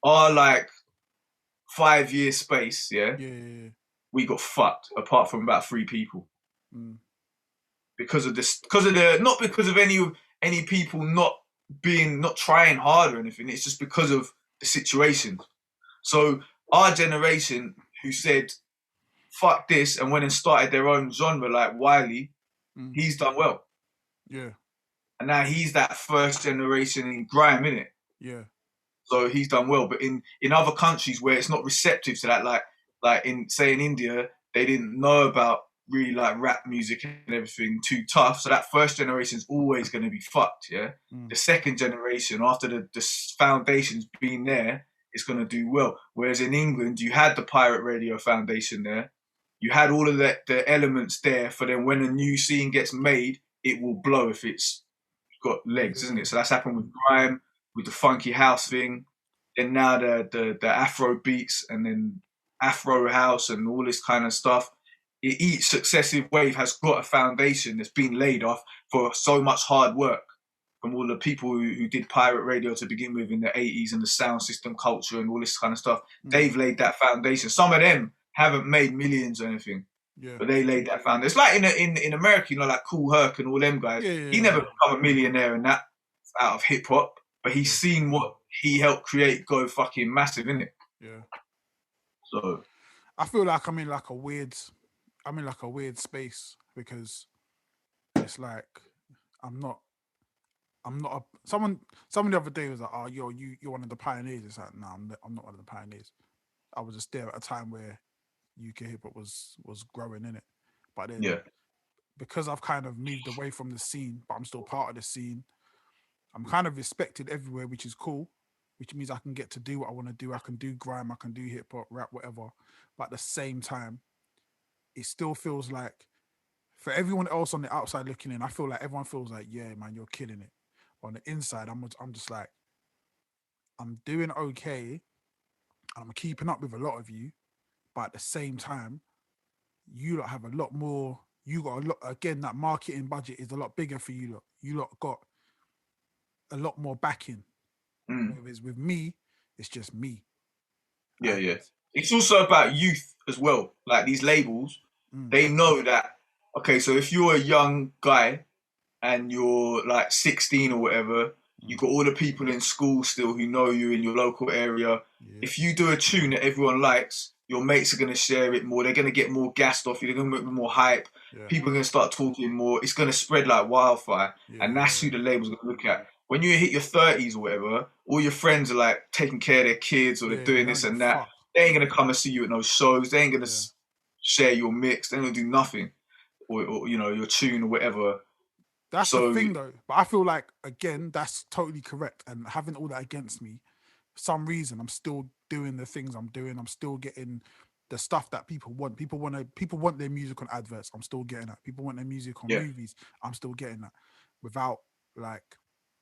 our like 5 year space, yeah? We got fucked apart from about 3 people. Because of this, not because of any people not trying hard or anything. It's just because of the situation. So our generation who said, fuck this, and went and started their own genre like Wiley, he's done well. Yeah. And now he's that first generation in grime, innit? Yeah. So he's done well. But in other countries where it's not receptive to that, like in, say, in India, they didn't know about really like rap music and everything too tough. So that first generation is always going to be fucked, yeah? The second generation, after the foundation's been there, is going to do well. Whereas in England, you had the pirate radio foundation there. You had all of the elements there for then when a new scene gets made, it will blow if it's got legs, isn't it? So that's happened with grime, with the funky house thing, and now the Afro beats and then Afro house and all this kind of stuff. Each successive wave has got a foundation that's been laid off for so much hard work from all the people who did pirate radio to begin with in the 80s and the sound system culture and all this kind of stuff. They've laid that foundation. Some of them haven't made millions or anything, but they laid that foundation. It's like in America, you know, like Kool Herc and all them guys. He never become a millionaire and that out of hip hop, but he's seen what he helped create go fucking massive, innit? Yeah. So I feel like I'm in like a weird space because it's like I'm not someone the other day was like, oh, you're one of the pioneers. It's like, no, I'm not one of the pioneers. I was just there at a time where UK hip hop was growing in it. But then yeah, because I've kind of moved away from the scene, but I'm still part of the scene, I'm kind of respected everywhere, which is cool, which means I can get to do what I want to do. I can do grime, I can do hip hop, rap, whatever. But at the same time, it still feels like for everyone else on the outside looking in, I feel like everyone feels like, yeah, man, you're killing it. But on the inside, I'm just like, I'm doing okay, and I'm keeping up with a lot of you, but at the same time, you lot have a lot more. You got a lot again. That marketing budget is a lot bigger for you lot. You lot got a lot more backing. mm, Whereas with me, it's just me. yeah, And yeah. It's also about youth as well. Like these labels, mm, they know that. Okay, so if you're a young guy and you're like 16 or whatever, you mm, got all the people in school still who know you in your local area. yeah, If you do a tune that everyone likes, your mates are going to share it more. They're going to get more gassed off you. They're going to make more hype. yeah, People are going to start talking more. It's going to spread like wildfire. yeah, And yeah, that's who yeah. the label's going to look at. When you hit your 30s or whatever, all your friends are like taking care of their kids or they're Yeah, doing they don't this give a and that. fuck. They ain't going to come and see you at no shows. They ain't going to Yeah. share your mix. They ain't going to do nothing. Or, you know, your tune or whatever. That's the So, thing though. But I feel like again, that's totally correct. And having all that against me, for some reason I'm still doing the things I'm doing. I'm still getting the stuff that people want. People want their music on adverts. I'm still getting that. People want their music on yeah. movies. I'm still getting that. Without like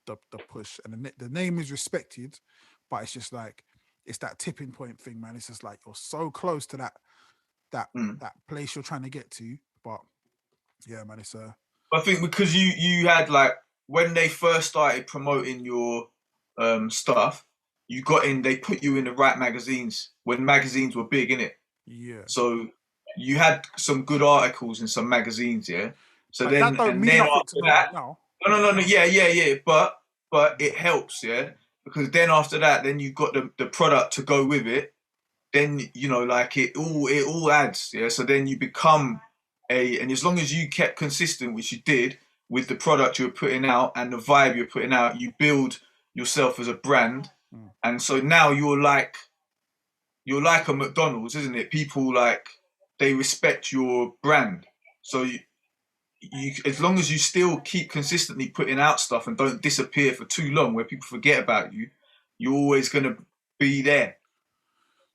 the push. And the name is respected, but it's just like it's that tipping point thing, man. It's just like you're so close to that Mm. that place you're trying to get to. But yeah, man, it's a I think because you had like when they first started promoting your stuff, you got in. They put you in the right magazines when magazines were big, innit? yeah. So you had some good articles in some magazines, yeah. So But that then don't and mean then nothing to after nobody that, now. no, yeah, yeah, yeah. But it helps, yeah, because then after that, then you got the product to go with it. Then you know, like it all adds, yeah. So then you become and as long as you kept consistent, which you did with the product you were putting out and the vibe you're putting out, you build yourself as a brand. Mm. And so now you're like a McDonald's, isn't it? People like they respect your brand. So you as long as you still keep consistently putting out stuff and don't disappear for too long where people forget about you, you're always gonna be there.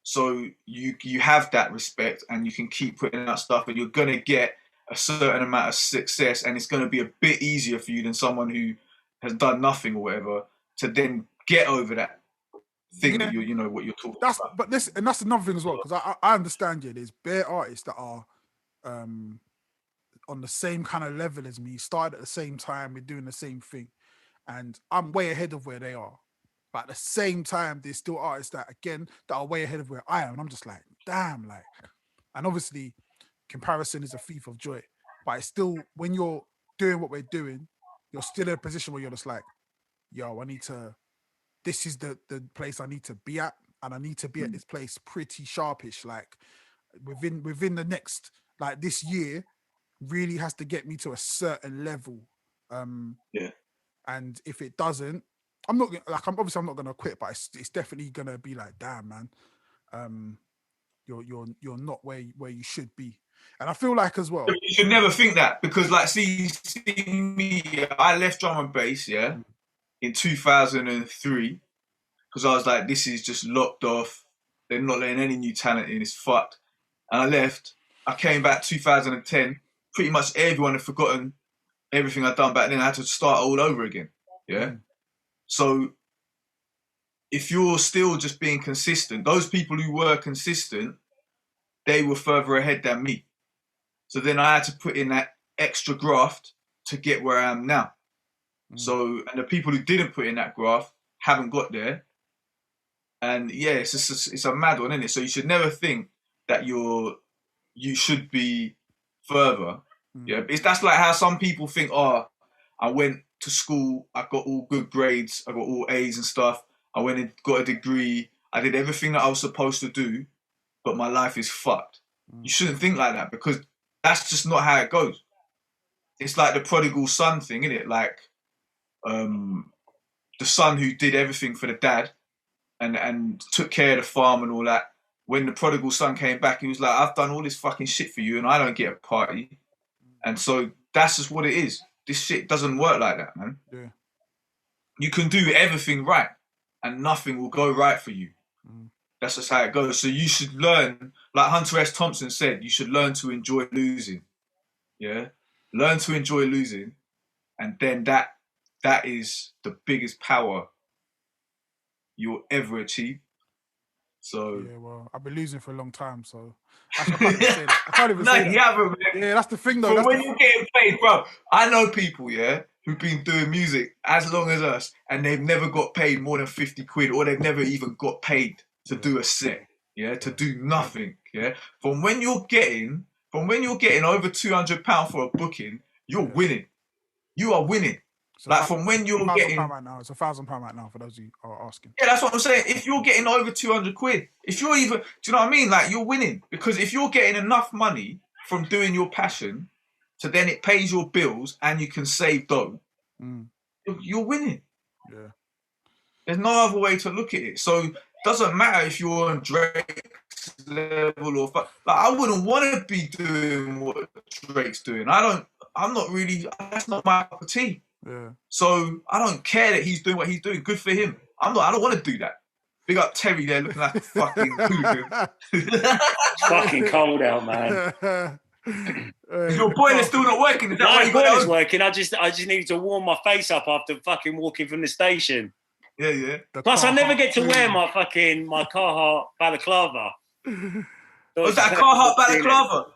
So you have that respect and you can keep putting out stuff and you're gonna get a certain amount of success and it's gonna be a bit easier for you than someone who has done nothing or whatever to then get over that thing that Yeah, you know what you're talking that's about. but this and that's another thing as well because I understand you. There's bare artists that are um on the same kind of level as me, started at the same time, we're doing the same thing, and I'm way ahead of where they are. But at the same time, there's still artists that again that are way ahead of where I am, and I'm just like, damn, like, and obviously comparison is a thief of joy. But it's still when you're doing what we're doing, you're still in a position where you're just like, yo, I need to this is the place I need to be at, and I need to be at Mm. this place pretty sharpish. Like within the next like this year, really has to get me to a certain level. Um, Yeah. and if it doesn't, I'm not like I'm not gonna quit, but it's definitely gonna be like, damn, man, um, you're not where you should be. And I feel like as well. You should never think that because like see me, I left drum and bass, yeah, Mm, in 2003 because I was like, this is just locked off. They're not letting any new talent in. It's fucked. And I left. I came back 2010. Pretty much everyone had forgotten everything I'd done back then. I had to start all over again. Yeah. mm, So if you're still just being consistent, those people who were consistent, they were further ahead than me. So then I had to put in that extra graft to get where I am now. mm. So, and the people who didn't put in that graft haven't got there. And yeah, it's a mad one, isn't it? So you should never think that you should be further. Mm. Yeah, that's like how some people think. Oh, I went to school, I got all good grades, I got all A's and stuff. I went and got a degree. I did everything that I was supposed to do, but my life is fucked. You shouldn't think like that, because that's just not how it goes. It's like the prodigal son thing, isn't it? Like the son who did everything for the dad and took care of the farm and all that. When the prodigal son came back, he was like, I've done all this fucking shit for you and I don't get a party. And so that's just what it is. This shit doesn't work like that, man. Yeah. You can do everything right and nothing will go right for you. That's just how it goes. So you should learn, like Hunter S. Thompson said, you should learn to enjoy losing. Yeah? Learn to enjoy losing. And then that is the biggest power you'll ever achieve. So yeah, well, I've been losing for a long time, so I can't even say that. I can't even say that. you haven't, man. Yeah, that's the thing, though. But when you're getting paid, bro, I know people, yeah, who've been doing music as long as us, and they've never got paid more than 50 quid, or they've never even got paid to do a set, yeah, to do nothing, yeah. From when you're getting over £200 for a booking, you're winning. You are winning. Like from when you're getting right now, it's £1,000 right now for those who are asking. Yeah, that's what I'm saying. If you're getting over 200 quid, if you're even, do you know what I mean? Like you're winning, because if you're getting enough money from doing your passion, so then it pays your bills and you can save dough, you're winning. Yeah. There's no other way to look at it. So it doesn't matter if you're on Drake's level or like I wouldn't want to be doing what Drake's doing. I'm not really. That's not my cup of tea. Yeah. So I don't care that he's doing what he's doing. Good for him. I don't want to do that. Big up Terry there looking like a fucking hooligan. It's fucking cold out, man. Is your boiler still not working? Is that why you got boiler's working. I just needed to warm my face up after fucking walking from the station. Yeah, yeah. Plus, I never get to wear my Carhartt balaclava. Was that a Carhartt balaclava?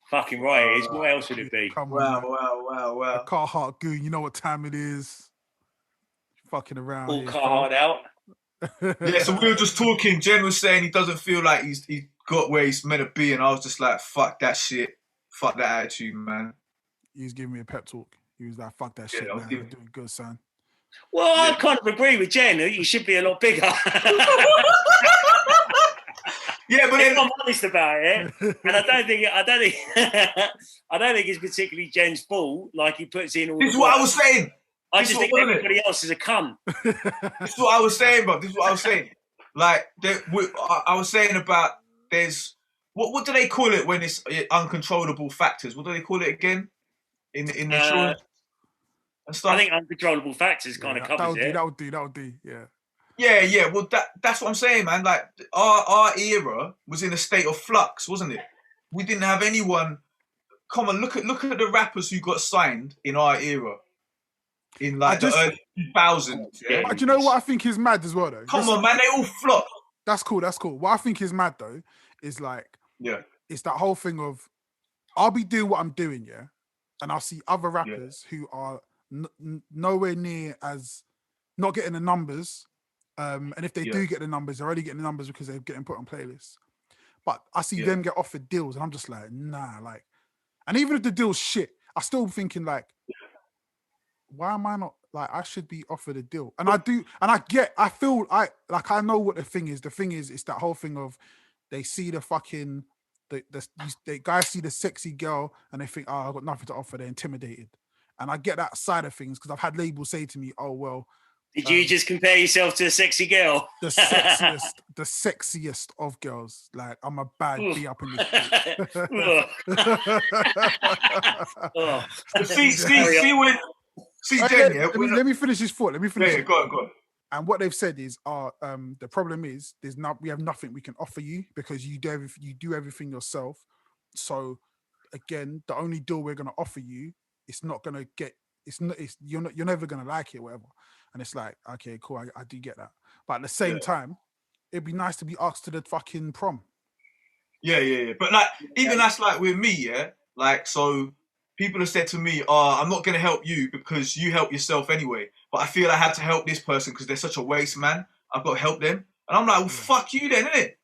Fucking right it is. What else would it be? Come on, wow. A Carhartt goon, you know what time it is. Fucking around. All Carhartt out. Yeah, so we were just talking. Jen was saying he doesn't feel like he's got where he's meant to be, and I was just like, fuck that shit. Fuck that attitude, man. He was giving me a pep talk. He was like, fuck that shit, man. You're doing good, son. Well, I kind of agree with Jen. You should be a lot bigger. Yeah, but if I'm honest about it, and I don't think it's particularly Jen's fault. Like he puts in all. This is what I was saying. I just think everybody else is a cunt. This is what I was saying, bro. This is what I was saying. Like I was saying about there's what do they call it when it's uncontrollable factors? What do they call it again? In insurance and stuff. I think uncontrollable factors kind of covers it. That would do. Yeah. Yeah. Well, that's what I'm saying, man. Like our era was in a state of flux, wasn't it? We didn't have anyone. Come on, look at the rappers who got signed in our era, in like the early 2000s. Yeah. But do you know what I think is mad as well, though? Come on, man, they all flopped. That's cool. What I think is mad though is like, it's that whole thing of I'll be doing what I'm doing, yeah, and I'll see other rappers who are nowhere near as not getting the numbers. And if they do get the numbers, they're only getting the numbers because they're getting put on playlists. But I see them get offered deals, and I'm just like, nah, like. And even if the deal's shit, I'm still thinking like, why am I not like? I should be offered a deal, and I do, and I know what the thing is. The thing is, it's that whole thing of they see the fucking the guys see the sexy girl, and they think, oh, I've got nothing to offer. They're intimidated, and I get that side of things because I've had labels say to me, oh well. Did you just compare yourself to a sexy girl? The sexiest of girls. Like I'm a bad B up in this. Let me finish this thought. Yeah, go on. And what they've said is, the problem is we have nothing we can offer you because you do everything yourself. So again, the only deal we're going to offer you, you're never going to like it, whatever. And it's like, okay, cool, I do get that. But at the same time, it'd be nice to be asked to the fucking prom. Yeah. But like, even that's like with me, yeah? Like, so people have said to me, I'm not going to help you because you help yourself anyway. But I feel I have to help this person because they're such a waste man. I've got to help them. And I'm like, well, fuck you then, innit?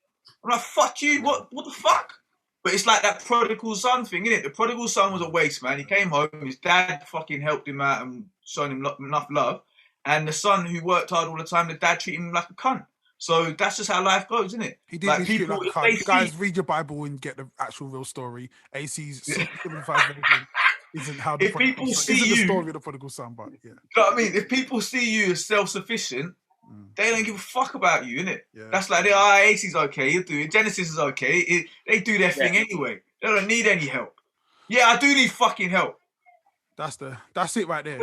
I'm like, fuck you. What the fuck? But it's like that prodigal son thing, innit? The prodigal son was a waste man. He came home, his dad fucking helped him out and shown him enough love. And the son who worked hard all the time, the dad treated him like a cunt. So that's just how life goes, isn't it? He did. Like He people, like, if they see, guys, read your Bible and get the actual real story. AC's simplified version isn't how the if people see isn't the you, story of the prodigal son, but yeah. you know what I mean? If people see you as self-sufficient, they don't give a fuck about you, innit? Yeah. That's like, AC's okay, he'll do it. Genesis is okay. They do their thing anyway. They don't need any help. Yeah, I do need fucking help. That's it right there.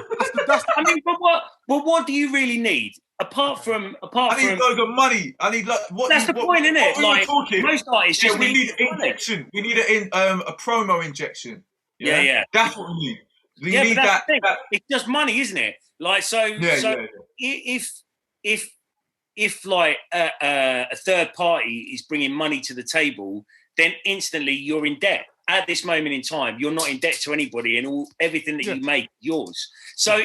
I mean, but what do you really need apart from? I need loads of money. I need That's the point, isn't it? Like most artists just we need money. injection. We need a promo injection. Yeah. That's what we need. We Yeah, need but that's that, the thing. It's just money, isn't it? Like if like a third party is bringing money to the table, then instantly you're in debt. At this moment in time, you're not in debt to anybody, and everything that you make yours. So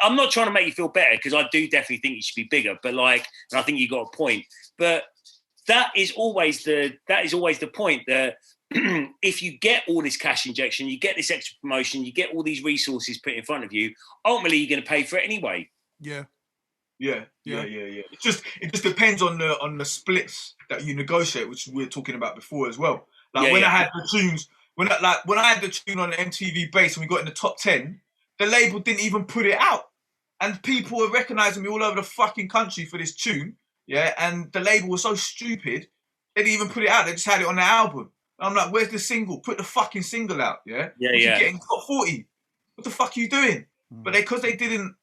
I'm not trying to make you feel better, because I do definitely think you should be bigger. But and I think you got a point. But that is always the point, that if you get all this cash injection, you get this extra promotion, you get all these resources put in front of you, ultimately you're going to pay for it anyway. Yeah. It just depends on the splits that you negotiate, which we were talking about before as well. Like I had the tunes, when I had the tune on the MTV Base and we got in the top 10, the label didn't even put it out, and people were recognizing me all over the fucking country for this tune. Yeah, and the label was so stupid, they didn't even put it out. They just had it on the album. And I'm like, where's the single? Put the fucking single out. Yeah, you're getting top 40. What the fuck are you doing? But because they didn't.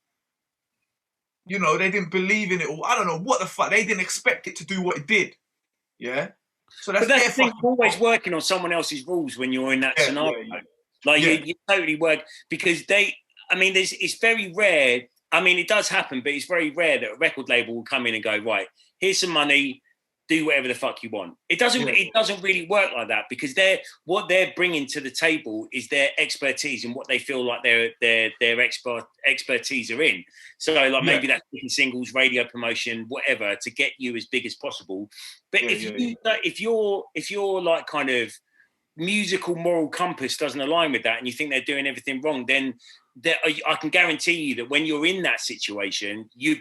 They didn't believe in it, or I don't know what the fuck. They didn't expect it to do what it did. Yeah. So that's the thing. You're always working on someone else's rules when you're in that scenario. You totally work, because it's very rare. I mean, it does happen, but it's very rare that a record label will come in and go, right, here's some money, do whatever the fuck you want. It doesn't really work like that, because what they're bringing to the table is their expertise and what they feel like their expertise are in. So maybe that's singles, radio promotion, whatever, to get you as big as possible. But if your like kind of musical moral compass doesn't align with that, and you think they're doing everything wrong, then I can guarantee you that when you're in that situation, you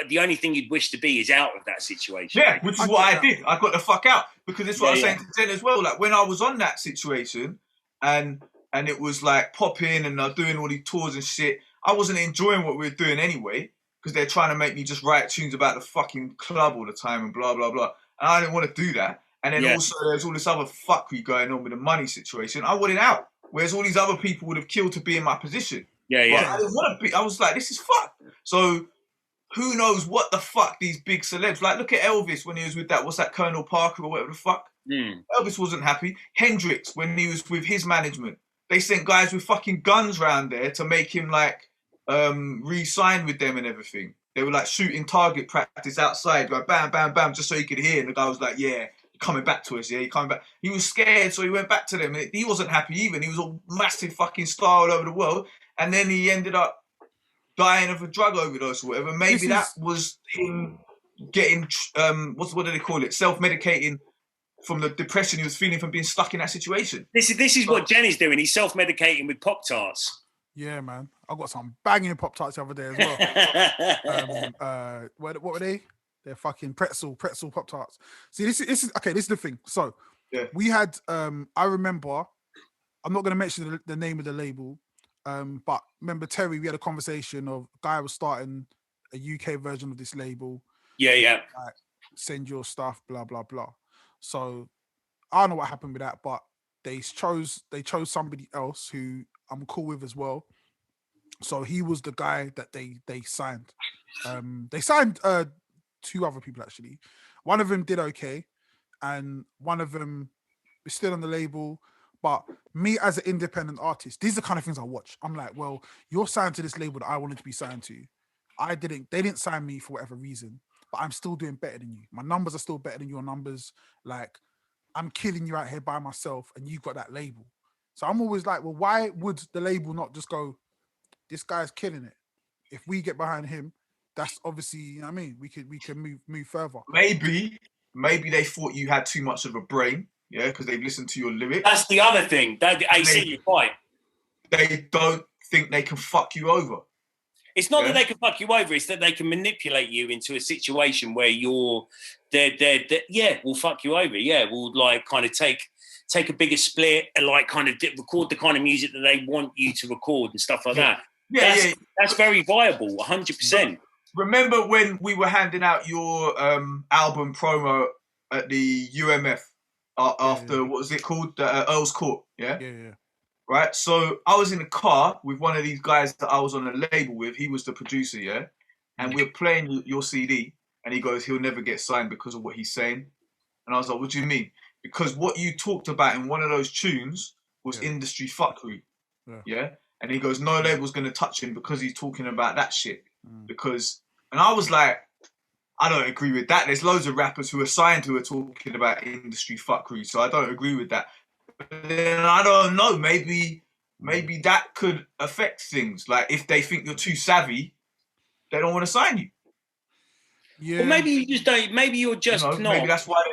the only thing you'd wish to be is out of that situation. Yeah, which is what I did. I got the fuck out, because that's what I was saying to Jen as well. Like when I was on that situation, and it was like popping and doing all these tours and shit, I wasn't enjoying what we were doing anyway, because they're trying to make me just write tunes about the fucking club all the time and blah blah blah. And I didn't want to do that. And then also there's all this other fuckery going on with the money situation. I wanted out. Whereas all these other people would have killed to be in my position. Yeah. I didn't want to be. I was like, this is fucked. So who knows what the fuck these big celebs, like look at Elvis when he was with what's that, Colonel Parker or whatever the fuck. Elvis wasn't happy. Hendrix, when he was with his management, they sent guys with fucking guns round there to make him like re-sign with them and everything. They were like shooting target practice outside, like bam, bam, bam, just so he could hear. And the guy was like, yeah, coming back to us, you're coming back. He was scared, so he went back to them. He wasn't happy even. He was a massive fucking star all over the world, and then he ended up dying of a drug overdose or whatever. Maybe that was him getting what do they call it? Self-medicating from the depression he was feeling from being stuck in that situation. This is what Jenny's doing. He's self-medicating with Pop-Tarts. Yeah, man. I got some banging Pop-Tarts the other day as well. What were they? They're fucking pretzel Pop-Tarts. See, this is okay. This is the thing. So we had. I remember. I'm not going to mention the name of the label, but remember Terry. We had a conversation of a guy was starting a UK version of this label. Yeah. Like, send your stuff, blah blah blah. So I don't know what happened with that, but they chose somebody else who I'm cool with as well. So he was the guy that they signed. They signed two other people actually. One of them did okay, and one of them is still on the label. But me as an independent artist, these are the kind of things I watch. I'm like, well, you're signed to this label that I wanted to be signed to. They didn't sign me for whatever reason, but I'm still doing better than you. My numbers are still better than your numbers. Like, I'm killing you out here by myself, and you've got that label. So I'm always like, well, why would the label not just go, this guy's killing it? If we get behind him, that's obviously, you know what I mean? We can move further. Maybe they thought you had too much of a brain, because they've listened to your lyrics. That's the other thing. I see your point. They don't think they can fuck you over. It's not that they can fuck you over. It's that they can manipulate you into a situation where we'll fuck you over. Yeah, we'll like kind of take a bigger split and like kind of record the kind of music that they want you to record and stuff like that. That's very viable, 100%. Remember when we were handing out your album promo at the UMF after, what was it called? The Earl's Court, yeah? Yeah. Right, so I was in the car with one of these guys that I was on a label with. He was the producer, yeah? And we were playing your CD, and he goes, he'll never get signed because of what he's saying. And I was like, what do you mean? Because what you talked about in one of those tunes was industry fuckery, yeah? And he goes, no label's going to touch him because he's talking about that shit. And I was like, I don't agree with that. There's loads of rappers who are signed who are talking about industry fuckery, so I don't agree with that. Then I don't know. Maybe that could affect things. Like if they think you're too savvy, they don't want to sign you. Yeah. Well, maybe you just don't. Maybe you're just not. Maybe that's why.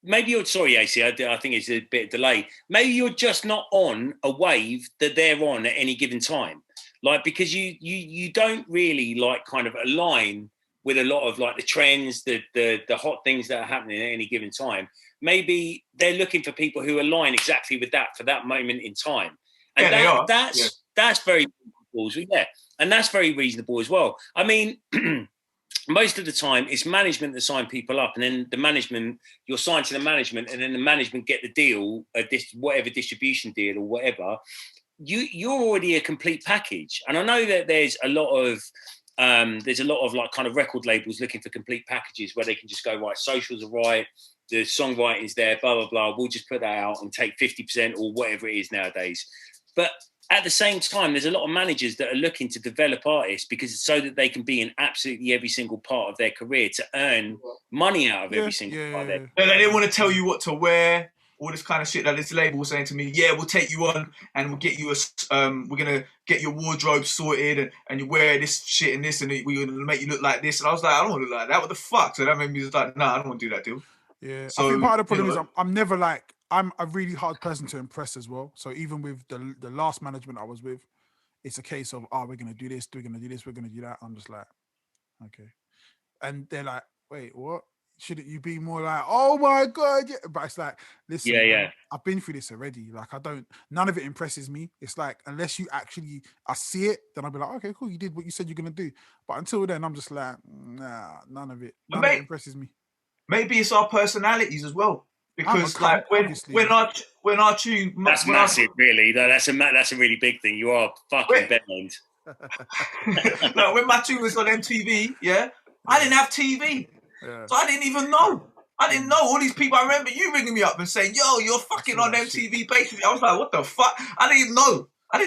Maybe you're sorry, AC. I think it's a bit of delay. Maybe you're just not on a wave that they're on at any given time. Like because you don't really like kind of align with a lot of like the trends, the hot things that are happening at any given time. Maybe they're looking for people who align exactly with that for that moment in time. And that's very reasonable. Yeah. And that's very reasonable as well. I mean, most of the time it's management that sign people up, and then the management, you're signed to the management, and then the management get the deal, whatever distribution deal or whatever. You're already a complete package. And I know that there's a lot of like kind of record labels looking for complete packages where they can just go, right, socials are right, the songwriting's there, blah, blah, blah. We'll just put that out and take 50% or whatever it is nowadays. But at the same time, there's a lot of managers that are looking to develop artists because so that they can be in absolutely every single part of their career to earn money out of every single part of their career. And they didn't want to tell you what to wear, all this kind of shit that this label was saying to me. Yeah, we'll take you on and we'll get you we're gonna get your wardrobe sorted and you wear this shit and this and we're gonna make you look like this. And I was like, I don't want to look like that. What the fuck? So that made me just like, nah, I don't want to do that deal. Yeah, so, I think part of the problem is I'm never like, I'm a really hard person to impress as well. So even with the last management I was with, it's a case of, we're going to do this, we're going to do this, we're going to do that. I'm just like, okay. And they're like, wait, what? Shouldn't you be more like, oh my God? Yeah. But it's like, listen, man, I've been through this already. Like none of it impresses me. It's like, unless I see it, then I'll be like, okay, cool. You did what you said you're going to do. But until then, I'm just like, nah, none of it impresses me. Maybe it's our personalities as well, because like when our tune, that's massive, really. That's a really big thing. You are fucking bent. No, when my tune was on MTV, I didn't have TV, so I didn't even know. I didn't know all these people. I remember you ringing me up and saying, "Yo, you're fucking on MTV." Basically, I was like, "What the fuck?" I didn't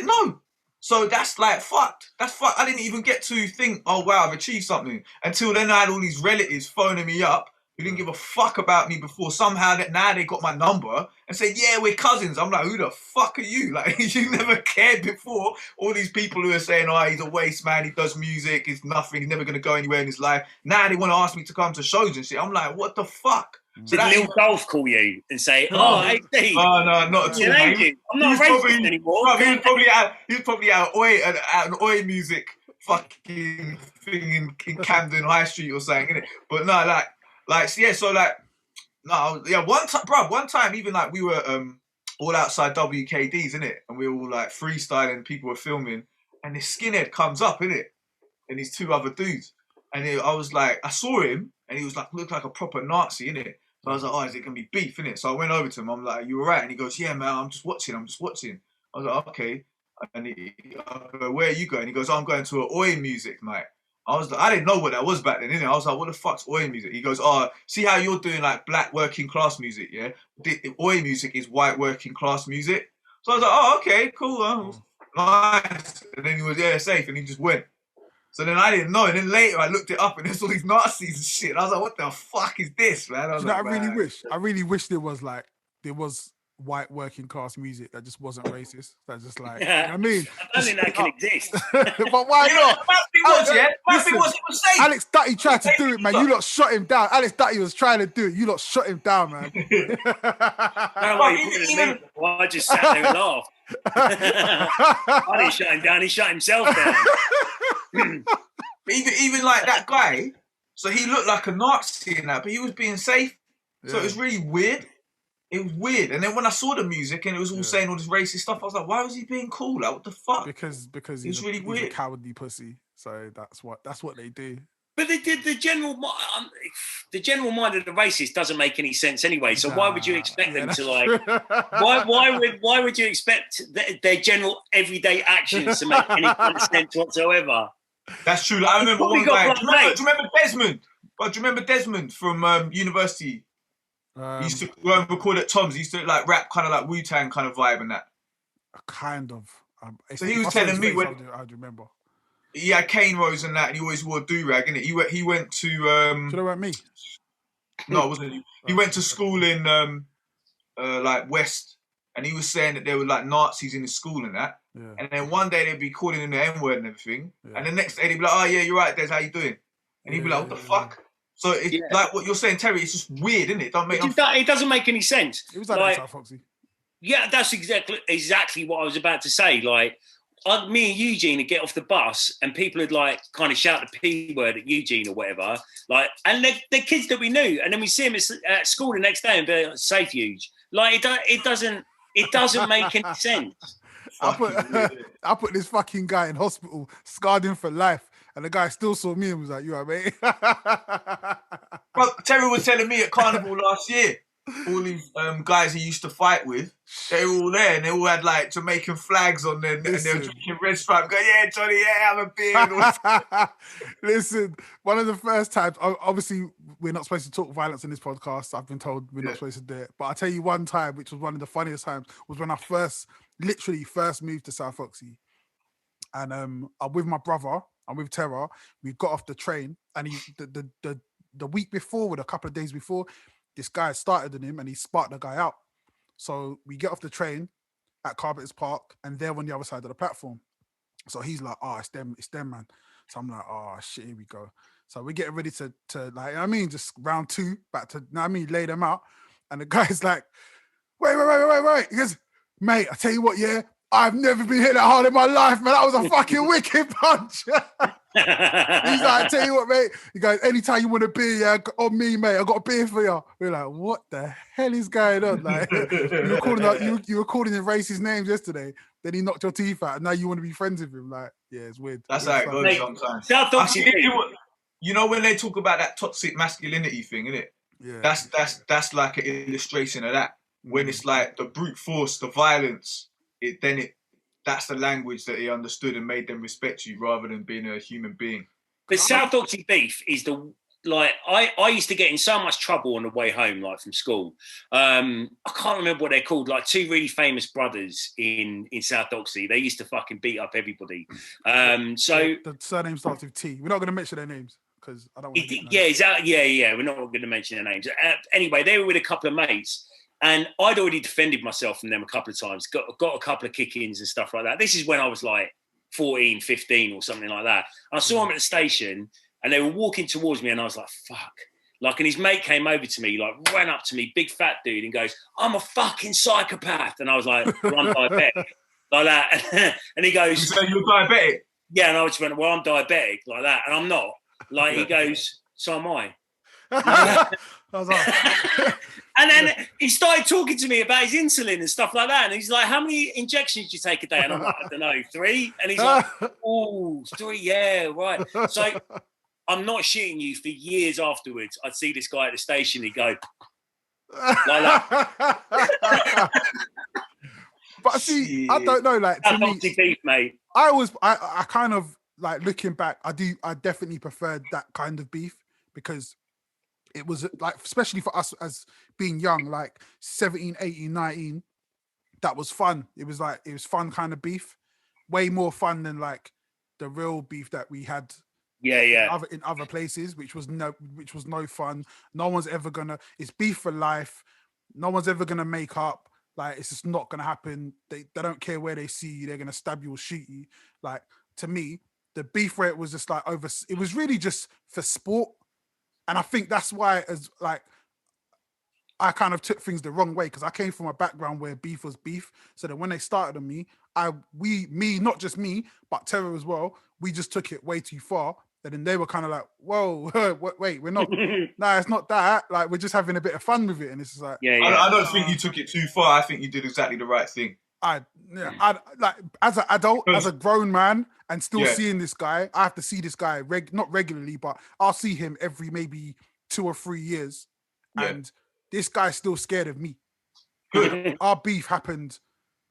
know. So that's like fucked. That's fucked. I didn't even get to think, "Oh wow, I've achieved something." Until then, I had all these relatives phoning me up who didn't give a fuck about me before. Somehow now they got my number and said, yeah, we're cousins. I'm like, who the fuck are you? Like, you never cared before. All these people who are saying, oh, he's a waste man, he does music, he's nothing, he's never going to go anywhere in his life. Now they want to ask me to come to shows and shit. I'm like, what the fuck? So did Lil Dolph call you and say, "Oh, hey, Steve"? No, not at all. I'm not racist anymore. Bro, he was probably out an oi music fucking thing in Camden High Street or something, innit? But no, one time even like we were all outside WKD's, innit? And we were all like freestyling, people were filming, and this skinhead comes up, innit? And these two other dudes, and I was like, I saw him, and he was like, looked like a proper Nazi, innit? So I was like, oh, is it gonna be beef, innit? So I went over to him, I'm like, you alright? And he goes, yeah, man, I'm just watching. I was like, okay. And I go, where are you going? He goes, oh, I'm going to an oi music night. I was like, I didn't know what that was back then, innit? I was like, what the fuck's oi music? He goes, oh, see how you're doing like black working class music, yeah? The oi music is white working class music. So I was like, oh, okay, cool, nice. And then he was, yeah, safe, and he just went. So then I didn't know, and then later I looked it up, and there's all these Nazis and shit. And I was like, what the fuck is this, man? I really wish there was white working class music that just wasn't racist. That just like, you know what I mean? I don't think that can exist. But why not? My thing was, he was safe. Alex Dutty tried to do it, man. You lot shot him down. Alex Dutty was trying to do it. You lot shot him down, man. I just sat there and laughed. I didn't shut him down. He shut himself down. even like that guy, so he looked like a Nazi in that, but he was being safe. So it was really weird. It was weird. And then when I saw the music and it was all saying all this racist stuff, I was like, why was he being cool? Like, what the fuck? Because he's really weird. He's a cowardly pussy. So that's what they do. But the general mind of the racist doesn't make any sense anyway. So why would you expect them to like? Why would you expect their general everyday actions to make any kind of sense whatsoever? That's true. Like, I remember one guy. Do you remember Desmond? Do you remember Desmond from university? He used to go and record at Tom's. He used to like rap, kind of like Wu-Tang kind of vibe and that. Kind of. So he was telling me when I'd remember. He had cane rows and that, and he always wore a do-rag, innit? He went to... Do you know about me? No, it wasn't you. He went to school in, like, West, and he was saying that there were, like, Nazis in his school and that. Yeah. And then one day they'd be calling him the N-word and everything. Yeah. And the next day they'd be like, oh, yeah, you're right, Des, how you doing? And he'd be like, what the fuck? So, it's like what you're saying, Terry, it's just weird, isn't it? It doesn't make any sense. It was like that, Foxy. Yeah, that's exactly what I was about to say. Like, me and Eugene would get off the bus and people would like kind of shout the P word at Eugene or whatever. Like, and they're kids that we knew. And then we see them at school the next day and be like, safe, Huge. Like, it doesn't make any sense. I put this fucking guy in hospital, scarred him for life. And the guy still saw me and was like, you all right, mate? Well, Terry was telling me at Carnival last year, all these guys he used to fight with, they were all there and they all had like Jamaican flags on them and they were drinking Red Stripe, going, yeah, Johnny, yeah, I'm a beard. Listen, one of the first times, obviously we're not supposed to talk violence in this podcast. I've been told we're not supposed to do it. But I'll tell you one time, which was one of the funniest times, was when I literally first moved to South Oxy. And I'm with my brother, I'm with Terra, we got off the train and the week before, with a couple of days before, this guy started on him and he sparked the guy out. So we get off the train at Carhartt Park and they're on the other side of the platform. So he's like, oh, it's them, man. So I'm like, oh, shit, here we go. So we're getting ready to like, I mean, just round two, back to, lay them out. And the guy's like, wait. He goes, mate, I tell you what, yeah, I've never been hit that hard in my life, man. That was a fucking wicked punch. He's like, I tell you what, mate. He goes, anytime you want a beer, yeah, on me, mate. I got a beer for you. We're like, what the hell is going on? Like, you were calling him racist names yesterday. Then he knocked your teeth out, and now you want to be friends with him. Like, yeah, it's weird. That's how it goes sometimes. You know when they talk about that toxic masculinity thing, innit? Yeah. That's like an illustration of that. When it's like the brute force, the violence, that's the language that he understood and made them respect you rather than being a human being. The South Oxy beef is I used to get in so much trouble on the way home, like from school. I can't remember what they're called, like two really famous brothers in South Oxy. They used to fucking beat up everybody. So the surname starts with T. We're not going to mention their names because I don't want to. Yeah. We're not going to mention their names. Anyway, they were with a couple of mates. And I'd already defended myself from them a couple of times, got a couple of kick-ins and stuff like that. This is when I was like 14, 15 or something like that. And I saw them at the station and they were walking towards me and I was like, fuck. Like, and his mate came over to me, like ran up to me, big fat dude, and goes, I'm a fucking psychopath. And I was like, well, I'm diabetic. Like that. And he goes... So you're diabetic? Yeah, and I just went, well, I'm diabetic, like that. And I'm not. Like, he goes, so am I. I was like... And then he started talking to me about his insulin and stuff like that. And he's like, how many injections do you take a day? And I'm like, I don't know, 3? And he's like, oh, 3, yeah, right. So I'm not shitting you, for years afterwards, I'd see this guy at the station, he'd go, like that. But see, I don't know, like, to me, beef, mate. I kind of, like, looking back, I definitely preferred that kind of beef because it was like, especially for us as being young, like 17, 18, 19, that was fun. It was fun kind of beef, way more fun than like the real beef that we had in other places, which was no fun. No one's ever gonna, it's beef for life. No one's ever gonna make up. Like, it's just not gonna happen. They don't care where they see you, they're gonna stab you or shoot you. Like, to me, the beef where it was just like it was really just for sport. And I think that's why, as like, I kind of took things the wrong way because I came from a background where beef was beef. So that when they started on me, not just me, but Terror as well, we just took it way too far. And then they were kind of like, whoa, wait, we're not, nah, it's not that. Like, we're just having a bit of fun with it. And it's just like, I don't think you took it too far. I think you did exactly the right thing. I like, as an adult, as a grown man, and still seeing this guy, I have to see this guy not regularly, but I'll see him every maybe 2 or 3 years. And this guy's still scared of me. Good. Our beef happened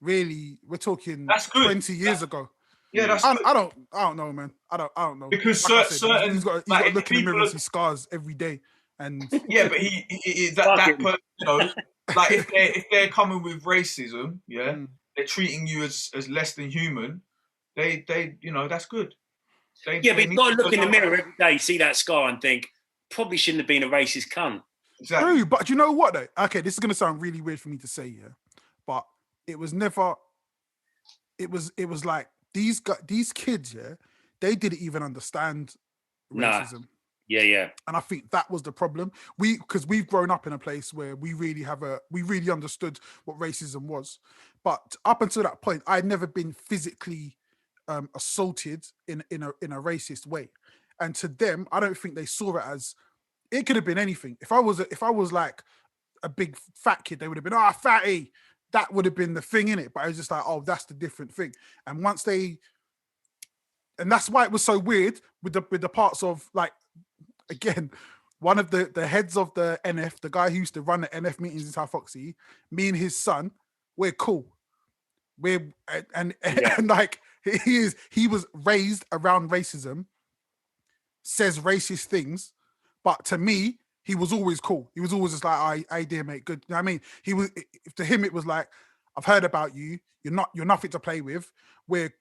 really, we're talking 20 years ago. Yeah, that's I don't know, man. I don't know. Because like certain he's got to look in the mirror and see scars every day. And yeah, but that person, you know, like if they're coming with racism, they're treating you as less than human. They you know, that's good. But you've got to look in the mirror every day, see that scar, and think probably shouldn't have been a racist cunt. Exactly. True, but you know what though? Okay, this is gonna sound really weird for me to say, but it was never. It was like these kids, they didn't even understand racism. Yeah. And I think that was the problem. Because we've grown up in a place where we really understood what racism was. But up until that point, I'd never been physically assaulted in a racist way. And to them, I don't think they saw it as, it could have been anything. If I was like a big fat kid, they would have been, fatty. That would have been the thing in it. But I was just like, oh, that's the different thing. And and that's why it was so weird with the parts of, like, again, one of the heads of the NF, the guy who used to run the NF meetings in South Foxy, me and his son, we're cool. And like he was raised around racism, says racist things, but to me, he was always cool. He was always just like, I dear mate, good. You know what I mean? He was, to him, it was like, I've heard about you. You're nothing to play with. We're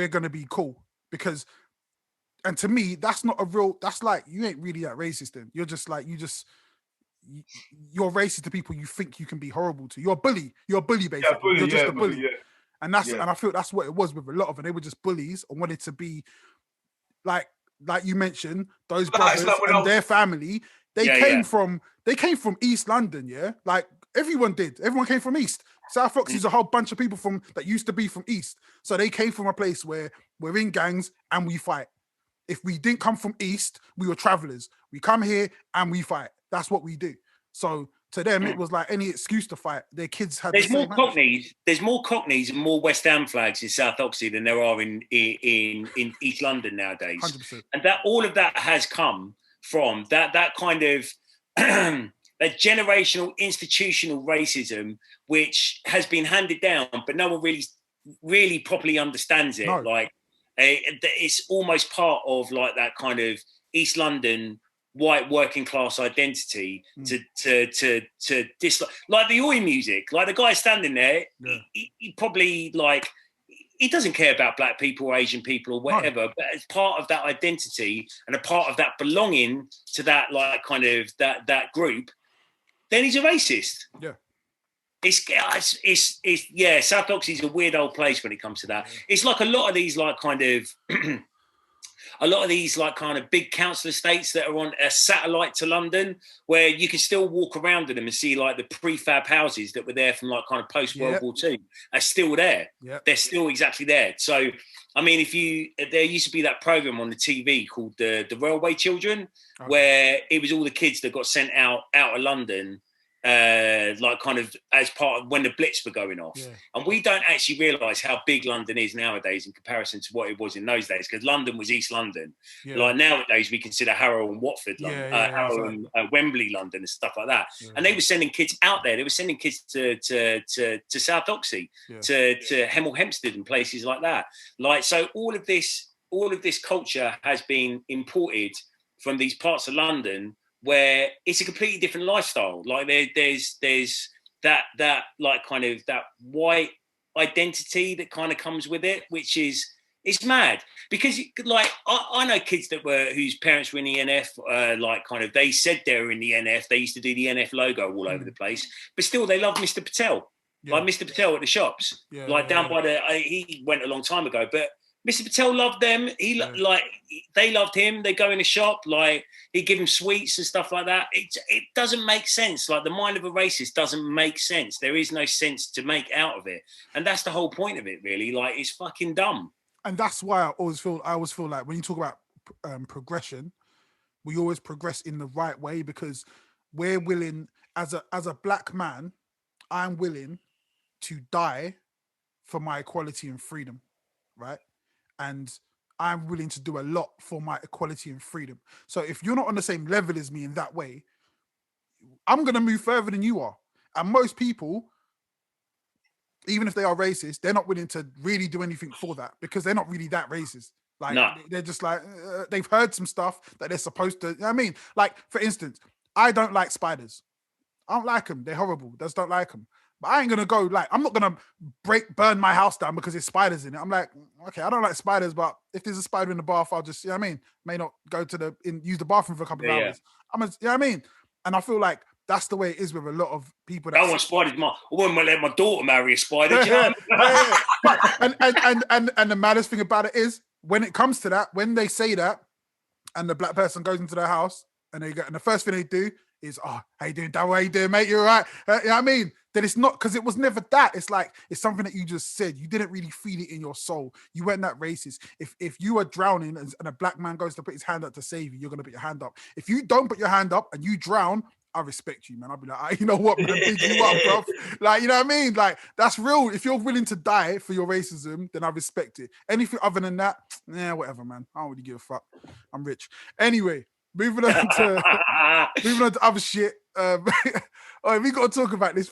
gonna be cool. Because, and to me, that's like, you ain't really that racist then. You're just like, you're racist to people you think you can be horrible to. You're a bully basically. You're just a bully. Yeah. And and I feel that's what it was with a lot of them. They were just bullies and wanted to be like you mentioned, those brothers and their family. They came from East London, yeah? Like everyone did. Everyone came from East. South Foxy's a whole bunch of people that used to be from East. So they came from a place where we're in gangs and we fight. If we didn't come from East, we were travelers. We come here and we fight. That's what we do. So to them, it was like any excuse to fight. Their kids had. There's more Cockneys. There's more Cockneys and more West Ham flags in South Oxford than there are in East London nowadays. 100%. And that all of that has come from that kind of that generational institutional racism, which has been handed down, but no one really properly understands it. No. Like it's almost part of like that kind of East London white working class identity to dislike, like the Oi music, like the guy standing there, he probably like, he doesn't care about black people or Asian people or whatever, but as part of that identity and a part of that belonging to that like kind of that group, then he's a racist. Yeah. It's South Oxy's a weird old place when it comes to that. It's like a lot of these like kind of big council estates that are on a satellite to London, where you can still walk around in them and see like the prefab houses that were there from like kind of post World War II are still there. Yep. They're still exactly there. So, I mean, there used to be that program on the TV called the Railway Children, where it was all the kids that got sent out of London, like kind of as part of when the Blitz were going off. And we don't actually realise how big London is nowadays in comparison to what it was in those days, because London was East London. Like nowadays we consider Harrow and Watford London, Harrow and Wembley London and stuff like that. And they were sending kids out there. They were sending kids to South Oxy, to Hemel Hempstead and places like that. Like, so all of this culture has been imported from these parts of London where it's a completely different lifestyle. Like there's that like kind of that white identity that kind of comes with it, which is, it's mad. Because like I know kids whose parents were in the NF, like kind of, they said they were in the NF, they used to do the NF logo all over the place, but still they love Mr. Patel. Like Mr. Patel at the shops, down by he went a long time ago, but Mr. Patel loved them. Like they loved him. They go in a shop, like he give them sweets and stuff like that. It doesn't make sense. Like the mind of a racist doesn't make sense. There is no sense to make out of it, and that's the whole point of it, really. Like it's fucking dumb. And that's why I always feel like when you talk about progression, we always progress in the right way because we're willing, as a black man, I'm willing to die for my equality and freedom, right? And I'm willing to do a lot for my equality and freedom. So if you're not on the same level as me in that way, I'm going to move further than you are. And most people, even if they are racist, they're not willing to really do anything for that because they're not really that racist. Like, they're just like, they've heard some stuff that they're supposed to, you know what I mean? Like, for instance, I don't like spiders. I don't like them. They're horrible. Just don't like them. But I ain't going to go, like, I'm not going to burn my house down because there's spiders in it. I'm like, okay, I don't like spiders, but if there's a spider in the bath, I'll just, you know what I mean? May not go to use the bathroom for a couple of hours. You know what I mean? And I feel like that's the way it is with a lot of people. I want spiders. I wouldn't let my daughter marry a spider. Do you know? And the maddest thing about it is, when it comes to that, when they say that, and the black person goes into their house, and the first thing they do is, oh, how you doing, Darryl? How you doing, mate? You all right? You know what I mean? Then it's not, because it was never that. It's like, it's something that you just said. You didn't really feel it in your soul. You weren't that racist. If you are drowning and a black man goes to put his hand up to save you, you're going to put your hand up. If you don't put your hand up and you drown, I respect you, man. I'll be like, you know what, man, big you up, bro. Like, you know what I mean? Like, that's real. If you're willing to die for your racism, then I respect it. Anything other than that, whatever, man. I don't really give a fuck. I'm rich. Anyway, moving on to other shit. All right, we got to talk about this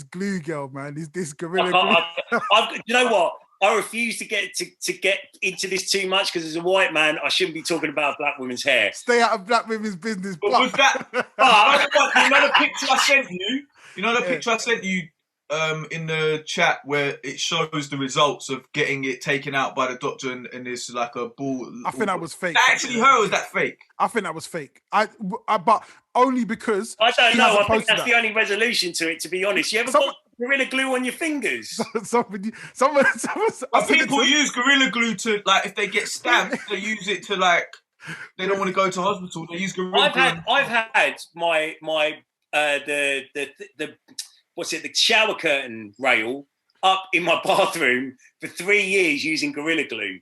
glue girl, man. This gorilla glue. You know what? I refuse to get into this too much because as a white man, I shouldn't be talking about black women's hair. Stay out of black women's business. But was that? You know the picture I sent you. You know the picture I sent you in the chat where it shows the results of getting it taken out by the doctor, and there's like a ball. I think that was fake. That actually her, or was that fake? I think that was fake. But only because I don't know. I think that's the only resolution to it. To be honest, you ever got Gorilla Glue on your fingers? People use Gorilla Glue to, like, if they get stabbed, they use it to, like, they don't want to go to hospital. They use Gorilla Glue. I've had my the shower curtain rail up in my bathroom for 3 years using Gorilla Glue.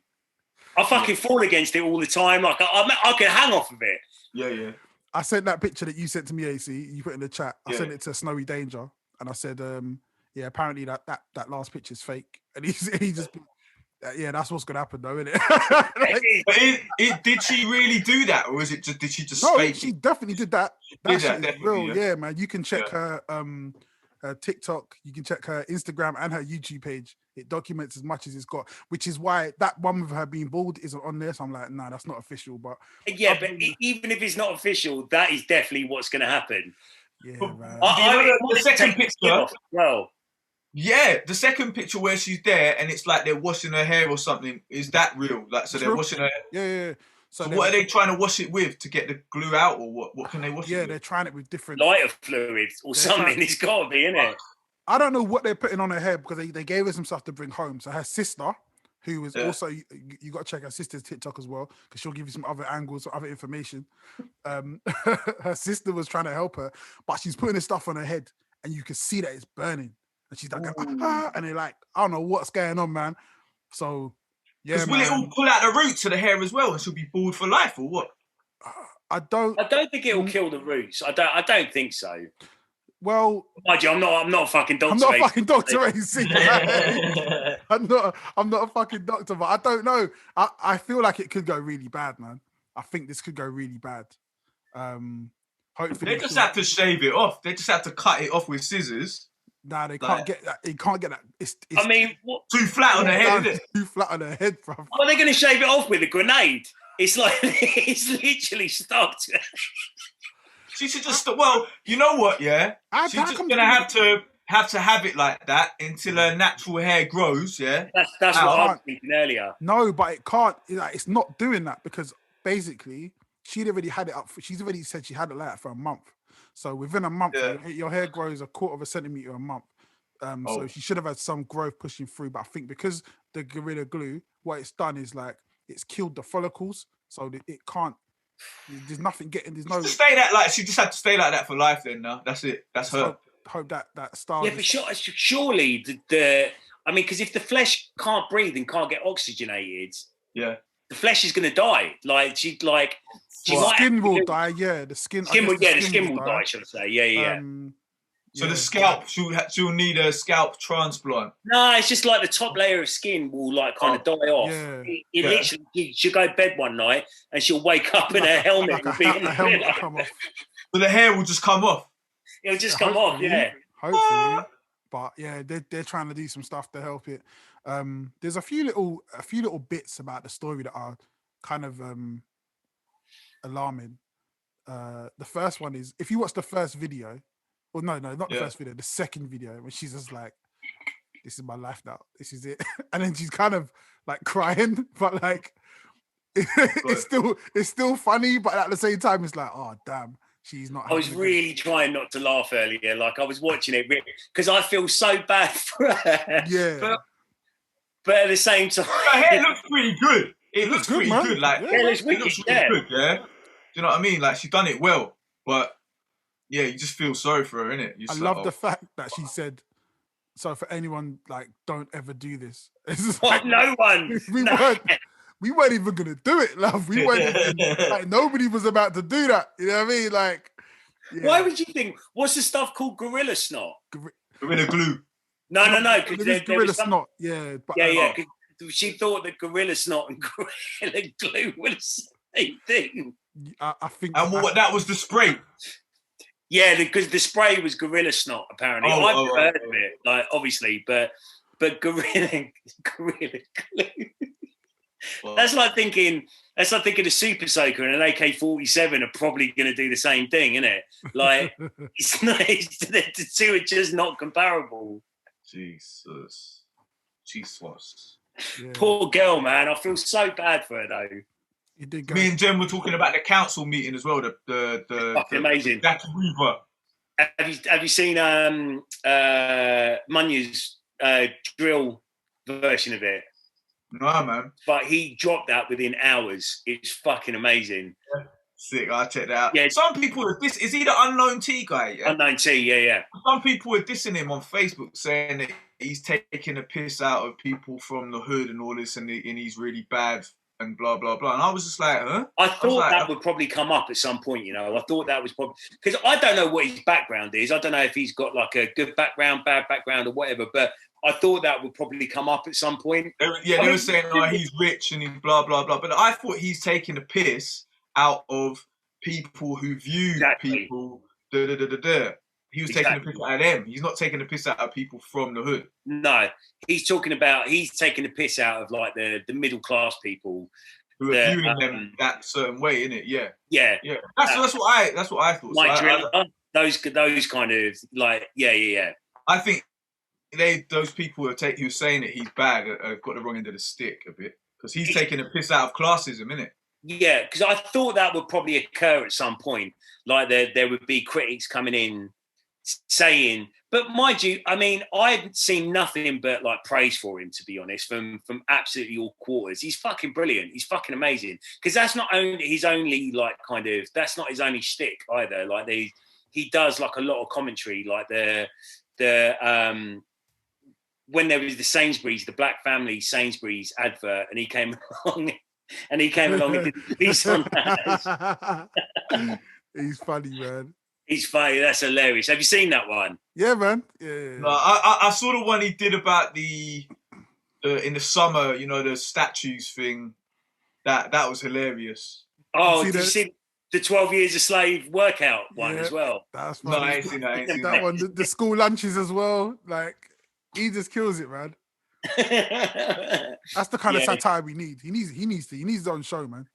I fucking fall against it all the time. Like I can hang off of it. Yeah. I sent that picture that you sent to me, AC. You put in the chat. I sent it to Snowy Danger, and I said, apparently that last picture's fake. And he just, that's what's gonna happen, though, isn't it? Did she really do that, or was it just? Did she just? No, fake she definitely did that. That shit is real, yeah, man. You can check her TikTok, you can check her Instagram and her YouTube page. It documents as much as it's got, which is why that one with her being bald isn't on there. So I'm like, nah, that's not official. But even if it's not official, that is definitely what's going to happen. Yeah, man. The second picture, the second picture where she's there and it's like they're washing her hair or something. Is that real? Like, so they're washing her hair? Yeah. So what are they trying to wash it with to get the glue out, or what? What can they wash it with? Yeah, they're trying it with different lighter fluids or something. It's got to be, isn't it? I don't know what they're putting on her hair because they gave her some stuff to bring home. So her sister, who was also, you got to check her sister's TikTok as well because she'll give you some other angles or other information. Her sister was trying to help her, but she's putting this stuff on her head and you can see that it's burning. And she's like, and they're like, I don't know what's going on, man. So, yeah, will it all pull out the roots of the hair as well and she'll be bald for life or what? I don't think it'll kill the roots. I don't think so. Well, mind you, I'm not a fucking doctor. I'm not a fucking doctor, AC. I'm not a fucking doctor, but I don't know. I feel like it could go really bad, man. I think this could go really bad. Hopefully, they just have to shave it off. They just have to cut it off with scissors. Nah, they can't get that. You can't get that. It's I mean, too flat on the head, isn't it? Too flat on the head, bro. What are they going to shave it off with? A grenade? It's like it's literally stuck. She should just, well, you know what, yeah? She's just going to have it like that until her natural hair grows, yeah? That's what I was thinking earlier. No, but it can't, it's not doing that because basically she'd already had it up. She's already said she had it like that for a month. So within a month, your hair grows 1/4 centimeter a month. So she should have had some growth pushing through. But I think because the Gorilla Glue, what it's done is like it's killed the follicles, so that it can't. There's nothing getting. There's no. To stay that like she just had to stay like that for life. Then no, that's it. That's her. Hope that star. Yeah, but surely the I mean, because if the flesh can't breathe and can't get oxygenated, yeah, the flesh is going to die. Like she skin will die. Yeah, the skin will die. Should I say? Yeah. So the scalp, she'll need a scalp transplant. No, it's just like the top layer of skin will like kind of die off. Yeah. Literally, she'll go to bed one night and she'll wake up and her helmet will be helmet will come off. So the hair will just come off. It'll just come off. Yeah. Hopefully, but yeah, they're trying to do some stuff to help it. There's a few little bits about the story that are kind of alarming. The first one is if you watch the first video. Well, no, not the first video. The second video, when she's just like, "This is my life now. This is it," and then she's kind of like crying, but like it's still funny, but at the same time, it's like, oh damn, she's not. I was really trying not to laugh earlier. Like I was watching it because I feel so bad for her. Yeah, but at the same time, her hair looks pretty good. It looks pretty good. Like it looks really good. Yeah. Do you know what I mean? Like she done it well, but. Yeah, you just feel sorry for her, innit? I love the fact that she said, so for anyone, like, don't ever do this. It's like, no one. We weren't even going to do it, love. We weren't even, like, nobody was about to do that. You know what I mean? Like, yeah. Why would you think, what's the stuff called gorilla snot? Gorilla glue. No, because there gorilla was snot, yeah. But, she thought that gorilla snot and gorilla glue were the same thing. I think. And that was the spray. Yeah, because the spray was gorilla snot. Apparently, I've never heard of it. Like, obviously, but gorilla glue. That's like thinking a Super Soaker and an AK-47 are probably going to do the same thing, isn't it? Like, it's not. The two are just not comparable. Jesus. Yeah. Poor girl, man. I feel so bad for her though. Me and Jen were talking about the council meeting as well. The amazing. Jackie Weaver. Have you seen Munya's drill version of it? No, man. But he dropped that within hours. It's fucking amazing. Yeah. Sick. I'll check that out. Yeah. Some people are is he the Unknown T guy? Yeah? Unknown T, yeah. Some people are dissing him on Facebook, saying that he's taking a piss out of people from the hood and all this, and he's really bad. And blah, blah, blah. And I was just like, huh? I thought that would probably come up at some point, you know. I thought that was probably... Because I don't know what his background is. I don't know if he's got like a good background, bad background or whatever, but I thought that would probably come up at some point. They were saying, he's rich and he's blah, blah, blah. But I thought he's taking a piss out of people who view people, He was taking a piss out of them. He's not taking a piss out of people from the hood. No, he's taking the piss out of like the middle class people who are viewing them that certain way, innit? Yeah. That's what I thought. Like those kind of like yeah. I think those people who are saying that he's bad have got the wrong end of the stick a bit because he's taking a piss out of classism, innit? Yeah, because I thought that would probably occur at some point. Like there would be critics coming in saying, but mind you, I mean, I've seen nothing but like praise for him, to be honest, from absolutely all quarters. He's fucking brilliant. He's fucking amazing. Because that's not his only like kind of, that's not his only shtick either. Like he does like a lot of commentary, like the when there was the Black Family Sainsbury's advert, and he came along and did a piece on that. He's funny, man. He's funny. That's hilarious. Have you seen that one? Yeah, man. Yeah. No, I saw the one he did about the in the summer, you know, the statues thing. That was hilarious. Oh, did you see the 12 Years a Slave workout one as well? That's funny. No, I ain't seen that. That one, the school lunches as well. Like, he just kills it, man. That's the kind of satire we need. He needs his own show, man.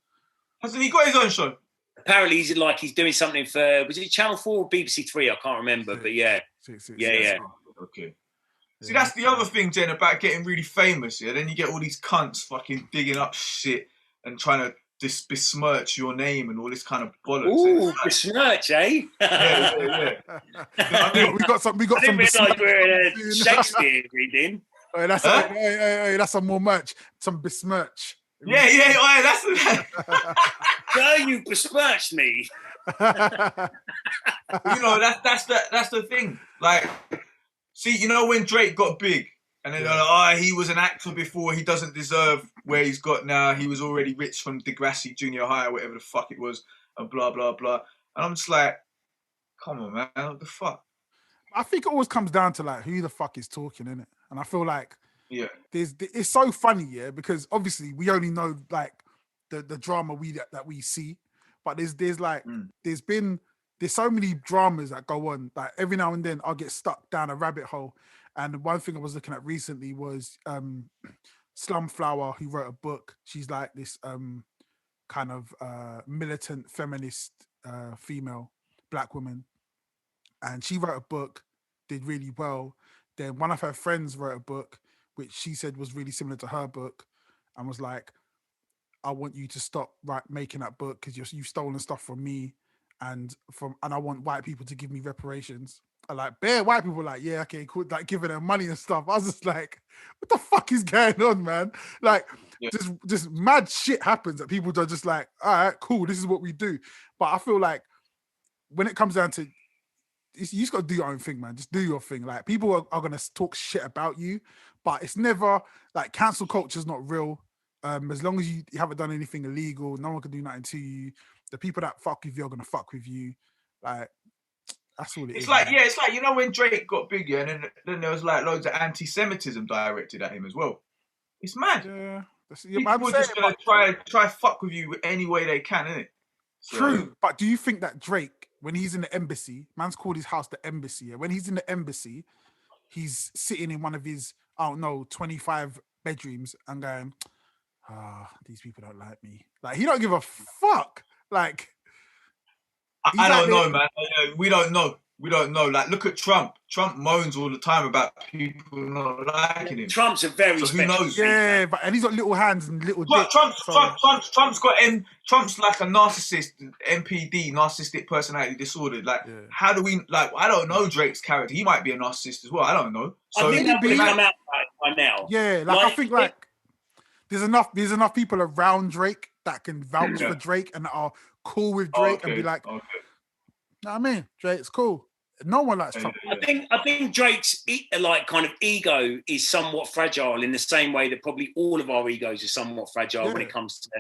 Hasn't he got his own show? Apparently, he's doing something for, was it Channel 4 or BBC 3? I can't remember, but yeah. Yeah. Okay. See, that's the other thing, Jen, about getting really famous, yeah? Then you get all these cunts fucking digging up shit and trying to besmirch your name and all this kind of bollocks. Ooh, besmirch, eh? Yeah. we got some. I didn't realise we were in a Shakespeare reading. Hey, that's some more merch. Some besmirch. Yeah, that's Girl, you besmirched me. That's the thing. Like, see, when Drake got big, and then they're like, he was an actor before, he doesn't deserve where he's got now. He was already rich from Degrassi Junior High, or whatever the fuck it was, and blah blah blah. And I'm just like, come on, man, what the fuck? I think it always comes down to like who the fuck is talking, innit? And I feel like it's so funny, because obviously we only know like the drama that we see, but there's so many dramas that go on. Like every now and then I'll get stuck down a rabbit hole. And one thing I was looking at recently was Slumflower, who wrote a book. She's like this kind of militant feminist female black woman, and she wrote a book, did really well. Then one of her friends wrote a book which she said was really similar to her book, and was like, I want you to stop making that book because you've stolen stuff from me, and I want white people to give me reparations. And like bare white people were like, yeah, okay, cool, like giving them money and stuff. I was just like, what the fuck is going on, man? Like just mad shit happens that people are just like, all right, cool, this is what we do. But I feel like when it comes down to, you just got to do your own thing, man. Just do your thing. Like people are going to talk shit about you, but it's never like cancel culture is not real. As long as you haven't done anything illegal, no one can do nothing to you. The people that fuck with you are going to fuck with you. Like, that's all it is. It's like, man. It's like, when Drake got bigger, and then there was like loads of anti-Semitism directed at him as well. It's mad. Yeah. People are just going to try fuck with you any way they can, isn't it? So, true. But do you think that Drake, when he's in the embassy, man's called his house the embassy, when he's in the embassy, he's sitting in one of his, 25 bedrooms and going, these people don't like me. Like, he don't give a fuck. Like, I don't know, man. We don't know. Like, look at Trump. Trump moans all the time about people not liking him. Trump's a very who knows? Yeah, and he's got little hands and little dicks. Trump's like a narcissist, NPD, narcissistic personality disorder. Like, how do we, like, I don't know Drake's character. He might be a narcissist as well. I don't know. So I think that would come out by now. Yeah, like I think like there's enough people around Drake that can vouch for Drake and that are cool with Drake and be like, know what I mean? Drake's cool. No one likes Trump. I think Drake's like kind of ego is somewhat fragile in the same way that probably all of our egos are somewhat fragile when it comes to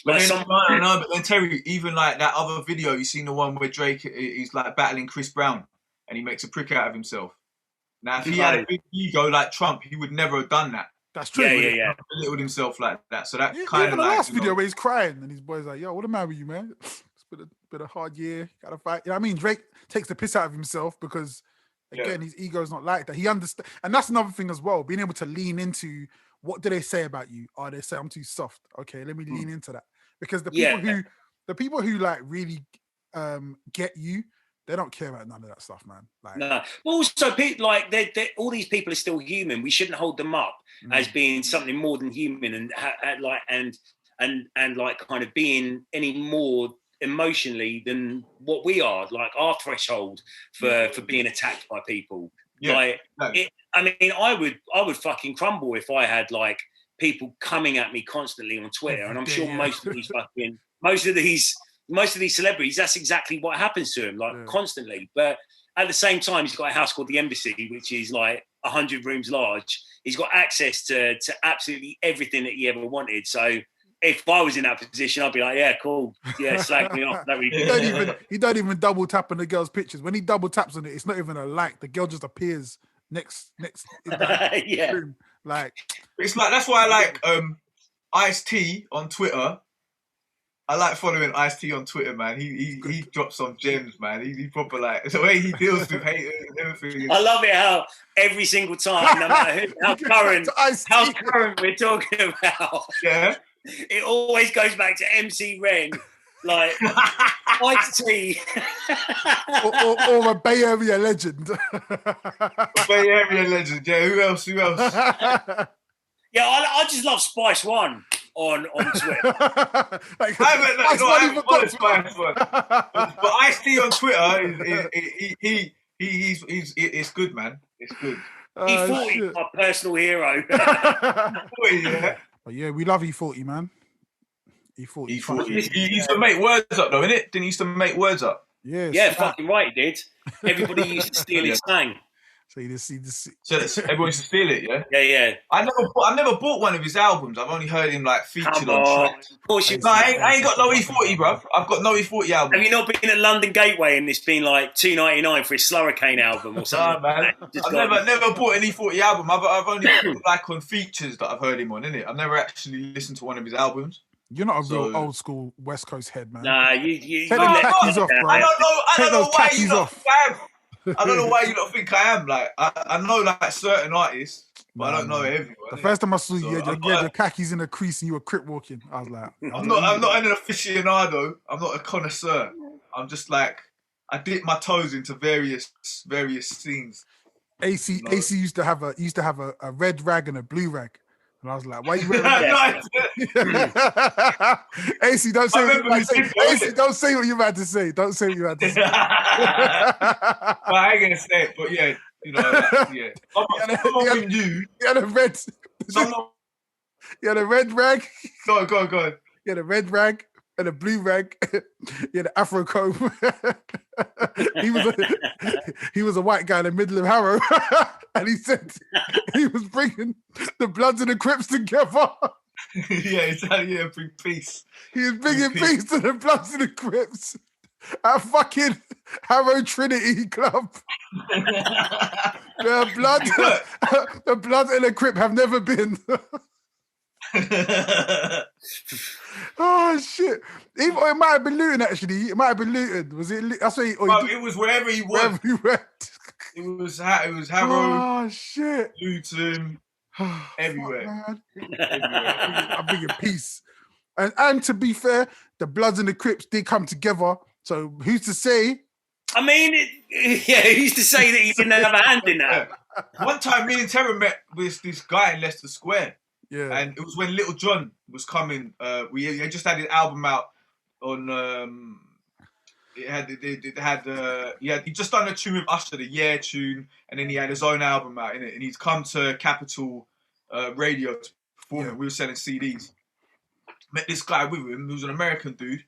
like but then Terry, even like that other video, you seen the one where Drake is like battling Chris Brown and he makes a prick out of himself. Now, if he had a big ego like Trump, he would never have done that. That's true. Yeah. Belittled himself like that. So that kind even of the like, last video where he's crying and his boy's like, yo, what the matter with you, man? It's been a hard year. Gotta fight. You know what I mean? Drake takes the piss out of himself because, again, his ego's not like that. He understands. And that's another thing as well, being able to lean into what do they say about you? Oh, they say I'm too soft. Okay, let me lean into that. Because the people who like really get you, they don't care about none of that stuff, man. Like, no. Also, like all these people are still human. We shouldn't hold them up as being something more than human, and like kind of being any more emotionally than what we are. Like our threshold for being attacked by people. I mean, I would fucking crumble if I had like people coming at me constantly on Twitter, and I'm sure most of these celebrities, that's exactly what happens to him, like constantly. But at the same time, he's got a house called the Embassy, which is like 100 rooms large. He's got access to absolutely everything that he ever wanted. So if I was in that position, I'd be like, yeah, cool. Yeah, slag me off. He don't even double tap on the girl's pictures. When he double taps on it, it's not even a like. The girl just appears next in that room. Like, it's like, that's why I like Ice-T on Twitter. I like following Ice-T on Twitter, man. He drops some gems, man. He proper like the way he deals with haters and everything. I love it how every single time, no matter how current we're talking about, it always goes back to MC Ren, like Ice-T, or a Bay Area legend. Bay Area legend, yeah. Who else? Yeah, I just love Spice One on Twitter. Like, I haven't followed Spice One. But Ice-T on Twitter, he It's good, man. It's good. E40, my personal hero. Yeah. But yeah, we love E40, man. E40. He used to make words up, though, innit? Didn't he used to make words up? Yeah, fucking right, he did. Everybody used to steal his slang. So you just see So everyone used to steal it, yeah? Yeah. I never bought one of his albums. I've only heard him like featured on tracks. Of course I ain't got no E40, bruv. I've got no E40 album. Have you not been at London Gateway and it's been like $2.99 for his Slurricane album or something? Nah, man. I've never bought an E40 album. I've only put like on features that I've heard him on, innit? I've never actually listened to one of his albums. You're not a real old school West Coast head, man. Nah, take the khakis off, bro. I don't know why you off. I don't know why you don't think I am. Like I know like certain artists, but I don't know everyone. The first time I saw you, you had your khakis in a crease and you were crip walking. I was like, I'm not an aficionado. I'm not a connoisseur. I'm just like I dip my toes into various scenes. AC used to have a red rag and a blue rag. And I was like, why are you wearing that? AC, don't say what you're about to say. AC, don't say what you're about to say. Don't say what you're about to say. But I ain't gonna say it, but yeah, you know, like, yeah. You had a red. You had a red rag. Go on. You had a red rag and a blue rag. You had an Afro comb. He was a white guy in the middle of Harrow, and he said he was bringing the Bloods and the Crips together. Yeah, he's trying to bring peace. He was bringing peace to the Bloods and the Crips at fucking Harrow Trinity Club. The Blood and the Crip have never been. Oh shit! It might have been Luton actually. It might have been Luton. Was it? That's what it was wherever he was. Wherever he went. It was Harrow. Oh shit! Luton. Everywhere. I'm bringing peace. And to be fair, the Bloods and the Crips did come together. So who's to say? I mean, who's to say that he didn't have a hand in that? Yeah. One time, me and Terra met with this guy in Leicester Square. Yeah. And it was when Little John was coming. He just had his album out on. He just done a tune with Usher, the Yeah tune, and then he had his own album out in it. And he's come to Capital Radio to perform it. We were selling CDs. Met this guy with him, who was an American dude.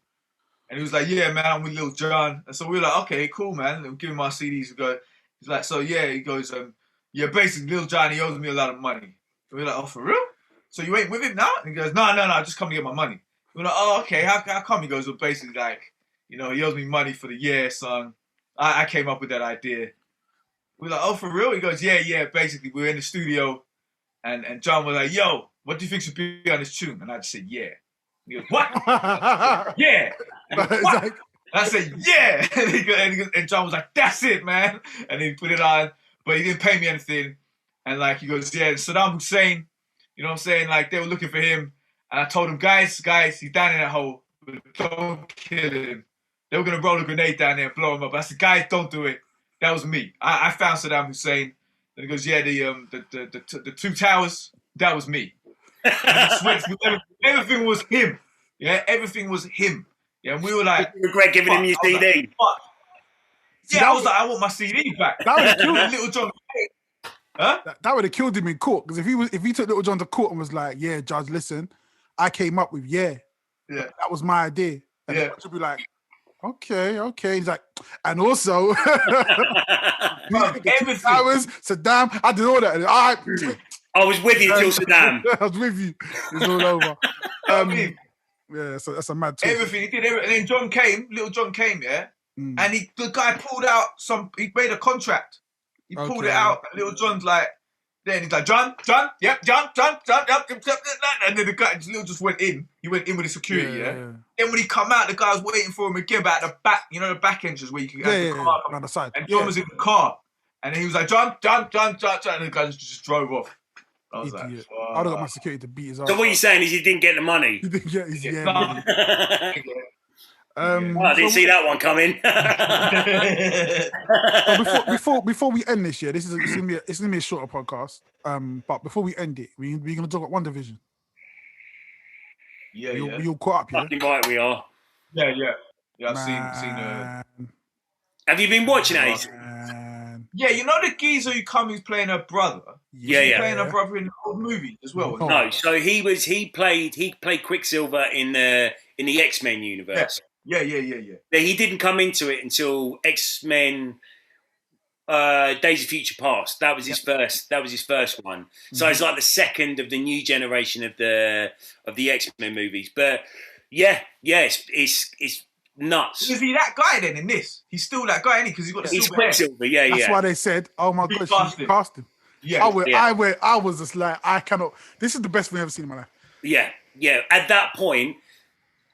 And he was like, yeah, man, I'm with Lil Jon. And so we were like, okay, cool, man. We'll give him our CDs. He's like, so yeah, he goes, yeah, basically, Lil Jon, he owes me a lot of money. And we're like, oh, for real? So you ain't with him now? And he goes, no, I just come to get my money. We're like, oh, okay, how come? He goes, well, basically, like, you know, he owes me money for the Yeah song. I came up with that idea. We're like, oh, for real? He goes, yeah, basically, we were in the studio, and John was like, yo, what do you think should be on this tune? And I just said, yeah. He goes, what? Yeah. And he goes, what? And I said, yeah. And John was like, that's it, man. And he put it on, but he didn't pay me anything. And like, he goes, yeah, Saddam Hussein, you know what I'm saying? Like, they were looking for him. And I told him, guys, he's down in that hole. But don't kill him. They were going to roll a grenade down there and blow him up. I said, guys, don't do it. That was me. I found Saddam Hussein. And he goes, yeah, the two towers, that was me. Everything was him. Yeah, everything was him. Yeah, and we were like, you regret giving him your CD. Yeah, I was like, I want my CD back. That would have killed Little John. Huh? That would have killed him in court, because if he took Little John to court and was like, yeah, judge, listen, I came up with that was my idea. And the judge would be like, okay. He's like, and also everything. Saddam, I did all that. And I was with you till Saddam. I was with you. It's all over. Yeah, so that's a mad twist. Everything he did, and then Little John came, and the guy pulled out he made a contract. He pulled it out, and Little John's like, then he's like, John, yep, John, yep. And then the guy just went in. He went in with the security, Then when he come out, the guy was waiting for him again, but at the back, you know, the back entrance where you can have the car on the side. And John was in the car, and then he was like, John, and the guy just drove off. I was like, I'd have got my security to beat his ass. So what you're saying is you didn't get the money? You didn't get his I didn't see that one coming. Before we end this year, it's gonna be a shorter podcast. But before we end it, we're gonna talk about WandaVison. You're caught up, yeah? Fucking right, we are. Yeah. I've seen. Have you been watching it? Yeah, you know the geezer who's playing her brother. Yeah. Playing her brother in the old movie as well. No, so he played Quicksilver in the X-Men universe. Yeah. He didn't come into it until X-Men Days of Future Past. That was his first. That was his first one. So it's like the second of the new generation of the X-Men movies. But it's nuts. Is he that guy then in this? He's still that guy, isn't he? Because he's got the silver hair. Quicksilver. Yeah, That's why they said, "Oh my God, she's casting." Yeah, I was just like, I cannot. This is the best thing I've ever seen in my life. Yeah. At that point,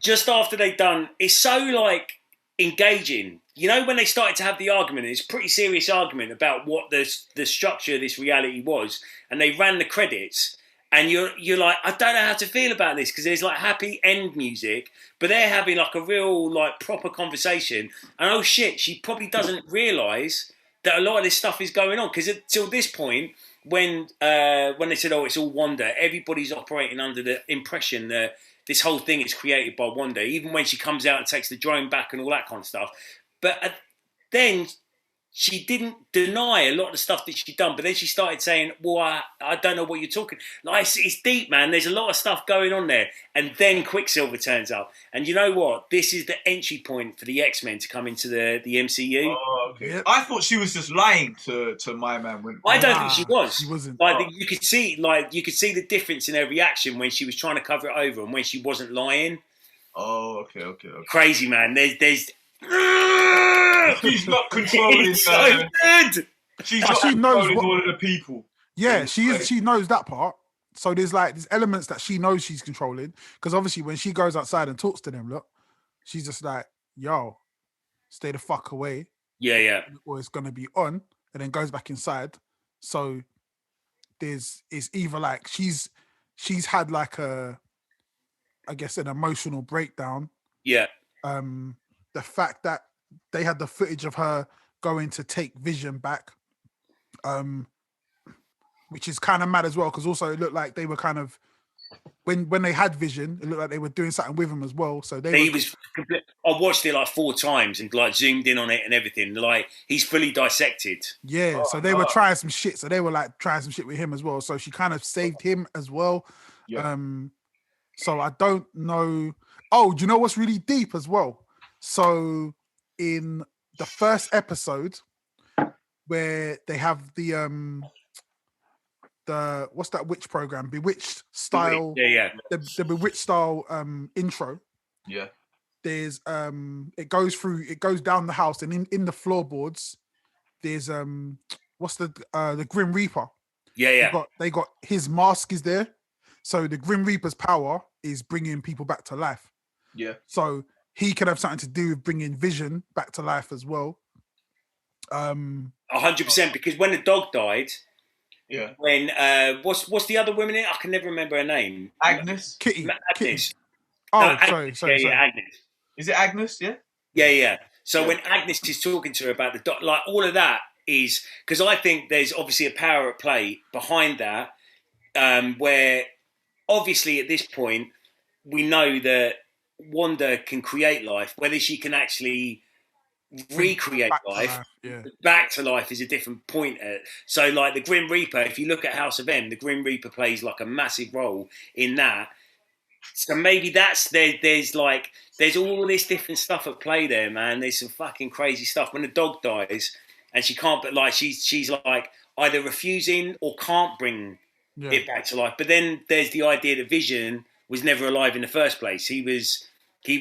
just after they'd done, it's so like engaging. You know, when they started to have the argument, it's a pretty serious argument about what the structure of this reality was, and they ran the credits, and you're like, I don't know how to feel about this, because there's like happy end music, but they're having like a real like proper conversation, and oh shit, she probably doesn't realise that a lot of this stuff is going on, because till this point, when they said, oh, it's all Wanda, everybody's operating under the impression that this whole thing is created by Wanda, even when she comes out and takes the drone back and all that kind of stuff. But then she didn't deny a lot of the stuff that she'd done, but then she started saying, well, I don't know what you're talking. Like, it's deep, man. There's a lot of stuff going on there. And then Quicksilver turns up. And you know what? This is the entry point for the X-Men to come into the MCU. Oh, okay. Yep. I thought she was just lying to my man. I don't think she was. She wasn't. Like, you could see the difference in her reaction when she was trying to cover it over and when she wasn't lying. Oh, okay. Crazy, man. There's she's not controlling. So good. She's not controlling all of the people. Yeah, she knows that part. So there's elements that she knows she's controlling, because obviously when she goes outside and talks to them, look, she's just like, "Yo, stay the fuck away." Yeah. Or it's gonna be on, and then goes back inside. So it's either like she's had like an emotional breakdown. Yeah. The fact that they had the footage of her going to take Vision back, which is kind of mad as well, because also it looked like they were kind of, when they had Vision, it looked like they were doing something with him as well. So I watched it like 4 times and like zoomed in on it and everything. Like, he's fully dissected. Yeah, so they were trying some shit. So they were like trying some shit with him as well. So she kind of saved him as well. Yeah. So I don't know. Oh, do you know what's really deep as well? So in the first episode, where they have the what's that witch program? Bewitched style. Yeah. The Bewitched style intro. Yeah. There's it goes down the house, and in the floorboards, there's what's the Grim Reaper. Yeah. They got his mask is there. So the Grim Reaper's power is bringing people back to life. Yeah. So he could have something to do with bringing Vision back to life as well. 100%, because when the dog died, yeah. When what's the other woman in it? I can never remember her name. Agnes. Kitty. Agnes. Oh, no, sorry. Yeah, Agnes. Is it Agnes? Yeah. Yeah. So when Agnes is talking to her about the dog, like all of that is because I think there's obviously a power at play behind that, where obviously at this point we know that Wanda can create life. Whether she can actually recreate life back to life is a different point. So like the Grim Reaper, if you look at House of M, the Grim Reaper plays like a massive role in that. So maybe there's all this different stuff at play there, man. There's some fucking crazy stuff. When the dog dies and she can't, but like she's like either refusing or can't bring it back to life. But then there's the idea that Vision was never alive in the first place. He was a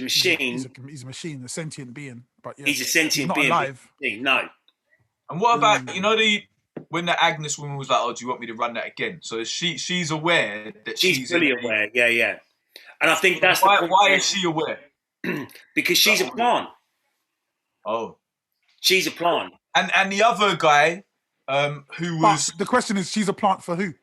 machine. He's a machine, a sentient being. But he's a sentient being. Not alive. No. And what about when the Agnes woman was like, "Oh, do you want me to run that again?" So she's aware that she's fully aware. Yeah. And I think that's why is she aware? Because she's a plant. Oh, she's a plant. And the other guy, who was the question is, she's a plant for who?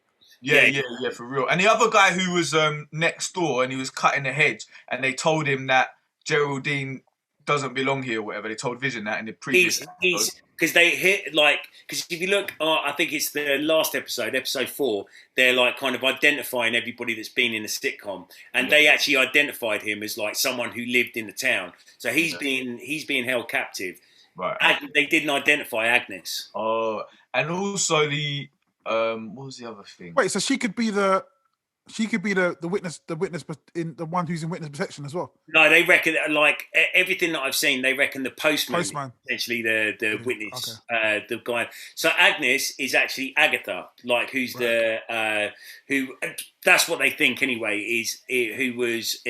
Yeah, for real. And the other guy who was next door and he was cutting the hedge, and they told him that Geraldine doesn't belong here or whatever. They told Vision that in the previous episode. Because they hit because if you look, I think it's the last episode 4, they're like kind of identifying everybody that's been in the sitcom, and they actually identified him as like someone who lived in the town. So he's being held captive. Right. Okay. They didn't identify Agnes. Oh, and also the what was the other thing? Wait, so she could be the witness, in the one who's in witness protection as well. No, they reckon like everything that I've seen. They reckon the postman. Essentially the witness, the guy. So Agnes is actually Agatha, like who's right. Who that's what they think anyway. Is who was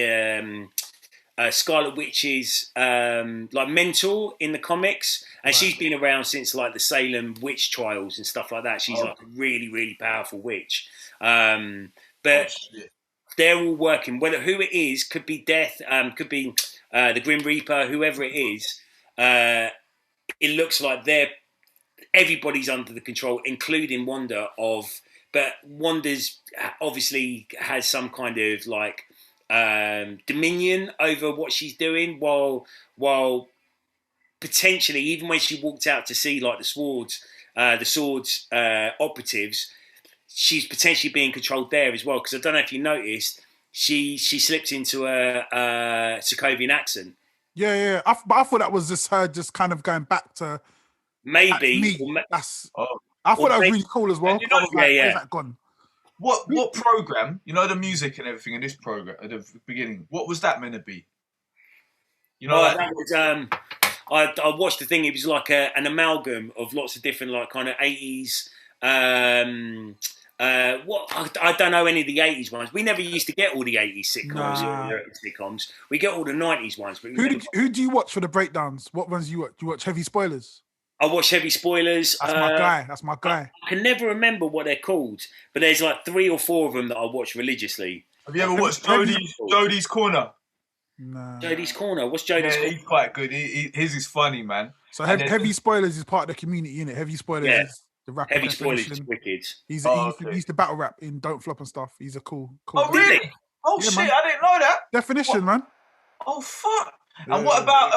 Scarlet Witch's like mentor in the comics, and right. she's been around since like the Salem witch trials and stuff like that. She's like a really, really powerful witch. But they're all working. Whether who it is could be Death, could be the Grim Reaper, whoever it is. It looks like everybody's under the control, including Wanda. But Wanda's obviously has some kind of like dominion over what she's doing, while potentially even when she walked out to see like the swords operatives. She's potentially being controlled there as well, because I don't know if you noticed, she slipped into a Sokovian accent. Yeah. But I thought that was just her, just kind of going back to maybe. I thought that was really cool as well. Where's that gone? What program? You know the music and everything in this program at the beginning. What was that meant to be? You know, that was. I watched the thing. It was like an amalgam of lots of different like kind of 80s. I don't know any of the 80s ones. We never used to get all the 80s sitcoms. We get all the 90s ones. But who do you watch for the breakdowns? What ones do you watch? Do you watch Heavy Spoilers? I watch Heavy Spoilers. That's my guy. I can never remember what they're called, but there's like 3 or 4 of them that I watch religiously. Have you ever watched Jodie's Corner? No. Jodie's Corner. What's Jodie's Corner? He's quite good. His is funny, man. So Heavy Spoilers is part of the community, innit? Heavy Spoilers is the rapper. Heavy Spoilers is wicked. He's the battle rap in Don't Flop and stuff. He's a cool Oh, really? Oh, yeah, shit, man. I didn't know that. Definition, man. Oh, fuck. Yeah. And what about,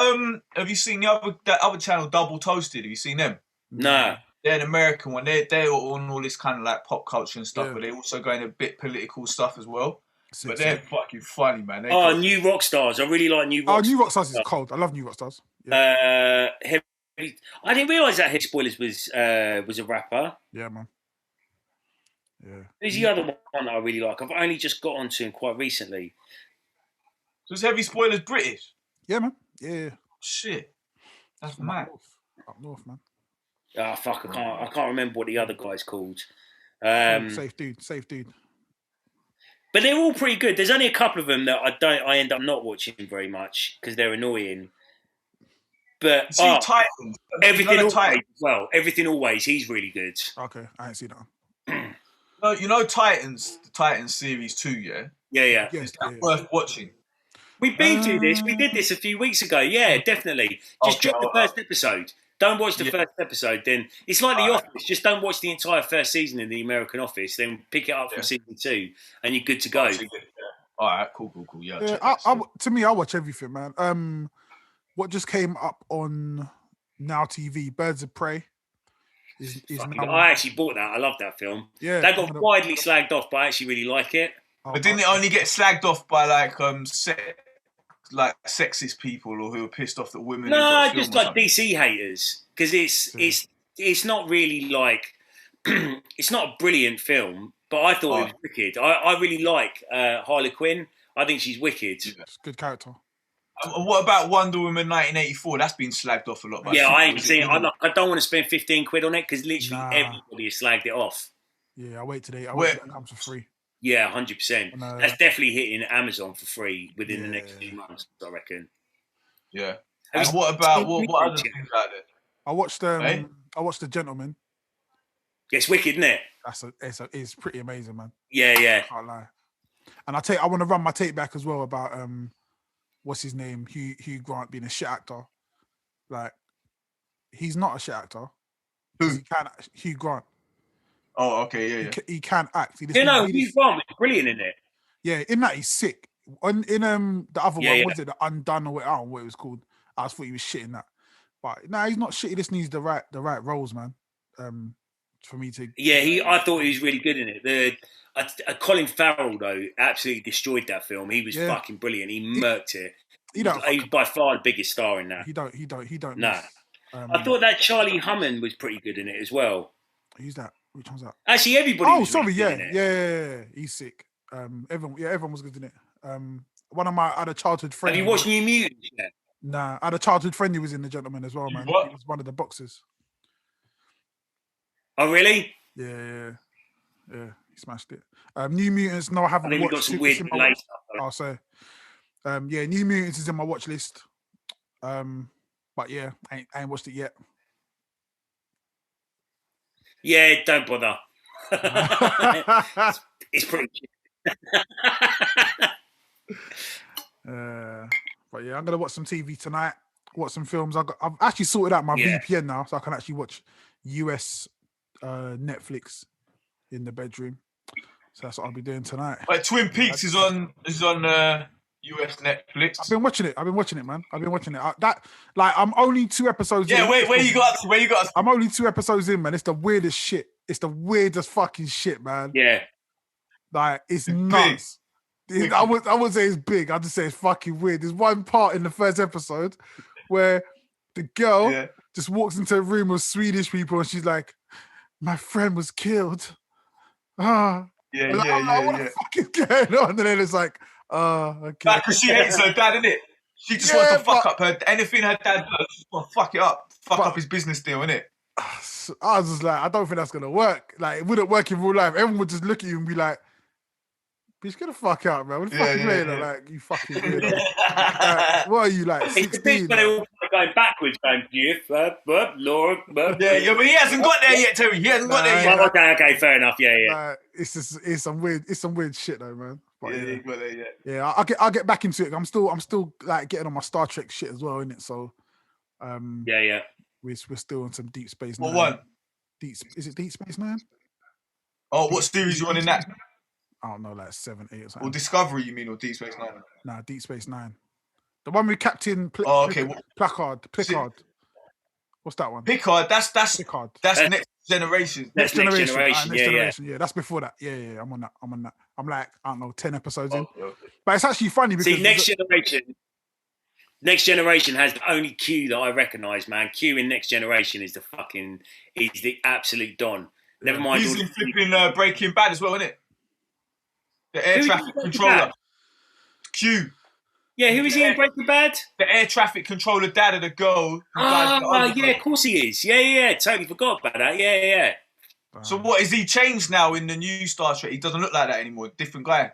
have you seen that other channel, Double Toasted? Have you seen them? No. They're an American one. They're on all this kind of like pop culture and stuff, but they're also going a bit political stuff as well. But they're fucking funny, man. New Rock Stars. I really like New Rock Stars. New Rock Stars is cold. I love New Rock Stars. Yeah. I didn't realise that Heavy Spoilers was a rapper. Yeah, man. Yeah. Who's the other one that I really like? I've only just got onto him quite recently. So is Heavy Spoilers British? Yeah, man. Yeah. Shit. That's mad. Up north, man. Ah, fuck! I can't remember what the other guy's called. Safe dude. But they're all pretty good. There's only a couple of them that I end up not watching very much because they're annoying. But Titans. Everything always Titans. Well, Everything Always. He's really good. Okay, I ain't seen that one. No, you know Titans, the Titans series 2, yeah? Yeah. Is that worth watching? We've been through this. We did this a few weeks ago. Yeah, definitely. Just drop the first episode. Don't watch the first episode. Then it's like The Office. Just don't watch the entire first season of The American Office. Then pick it up from season 2, and you're good to go. All right, cool. Yeah. To me, I watch everything, man. What just came up on Now TV, Birds of Prey. I actually bought that. I love that film. Yeah, that got widely slagged off, but I actually really like it. But didn't it only get slagged off by like sexist people or who are pissed off that women? No, just like DC haters, because it's not really like it's not a brilliant film, but I thought it was wicked. I really like Harley Quinn. I think she's wicked. It's a good character. What about Wonder Woman 1984? That's been slagged off a lot. I ain't seen it. I don't want to spend 15 quid on it because literally everybody has slagged it off. Yeah, I'll wait today. I'll wait till it comes for free. Yeah, 100%. That's definitely hitting Amazon for free within the next few months, I reckon. Yeah. And what about what other things out there? I watched The Gentleman. It's wicked, isn't it? It's pretty amazing, man. Yeah. Can't lie. And I want to run my tape back as well about what's his name, Hugh Grant being a shit actor. Like, he's not a shit actor. Hugh Grant. Oh, okay, yeah. He can act. Hugh Grant was brilliant in it. Yeah, in that he's sick. In the other one, was it the Undone or whatever, what it was called? I thought he was shit in that. But he's not shit. He just needs the right roles, man. For me to. Yeah, I thought he was really good in it. Colin Farrell though absolutely destroyed that film. He was fucking brilliant. He murked it. He's by far the biggest star in that. He don't. Nah. I thought that Charlie Hunnam was pretty good in it as well. Who's that? Which one's that? Actually, everybody. Oh, was sorry, really good in it. yeah. He's sick. Everyone was good in it. One of my other childhood friends. Have you watched New Mutants yet? Nah, I had a childhood friend who was in The Gentleman as well, man. What? He was one of the boxers. Oh, really? Yeah. He smashed it. New Mutants. No, I haven't I think watched. we got some weird stuff. I'll say. Yeah, New Mutants is in my watch list. But yeah, I ain't watched it yet. Yeah, don't bother. It's pretty cheap. But yeah, I'm gonna watch some TV tonight. Watch some films. I've actually sorted out my VPN now, so I can actually watch US Netflix in the bedroom. So that's what I'll be doing tonight. Like Twin Peaks is on US Netflix. I've been watching it, man. I've been watching it. I'm only 2 episodes in. Yeah, where you got us? I'm only 2 episodes in, man. It's the weirdest shit. It's the weirdest fucking shit, man. Yeah. Like, it's nuts. I wouldn't say it's big. I'd just say it's fucking weird. There's one part in the first episode where the girl just walks into a room of Swedish people and she's like, my friend was killed. What the fuck is going on? And then it's like, okay. Because she hates her dad, innit? She just wants to fuck up anything her dad does. She just want to fuck it up. Fuck up his business deal, innit? I was just like, I don't think that's gonna work. Like, it wouldn't work in real life. Everyone would just look at you and be like, bitch, get the fuck out, man. What the fuck are you doing? Like, you fucking weirdo. What are you, like, 16? It's a bit when they're all going backwards, going, Lord. Yeah, but he hasn't got there yet, Terry. He hasn't got there yet. Okay, fair enough. Yeah. It's some weird shit though, man. But you got there yet. Yeah, I'll get back into it. I'm still like getting on my Star Trek shit as well, innit? So yeah. We're still on some Deep Space Nine. What one? Is it Deep Space Nine? Oh, what series you on in that? I don't know, like 7, 8 or something. Or Discovery, you mean, or Deep Space Nine? Nah, Deep Space Nine. The one with Captain Picard. What's that one? Picard. That's Picard. That's Next Generation. Next Generation. Yeah, that's before that. Yeah. I'm on that. I'm like, I don't know, 10 episodes in. Okay. But it's actually funny because Next Generation has the only Q that I recognise, man. Q in Next Generation is the absolute don. Never mind. He's in flipping Breaking Bad as well, isn't it? The air traffic controller. Q. Yeah, who is he in Breaking Bad? The air traffic controller dad of the girl. Yeah, of course he is. Yeah. Totally forgot about that. Yeah. So what, is he changed now in the new Star Trek? He doesn't look like that anymore. Different guy.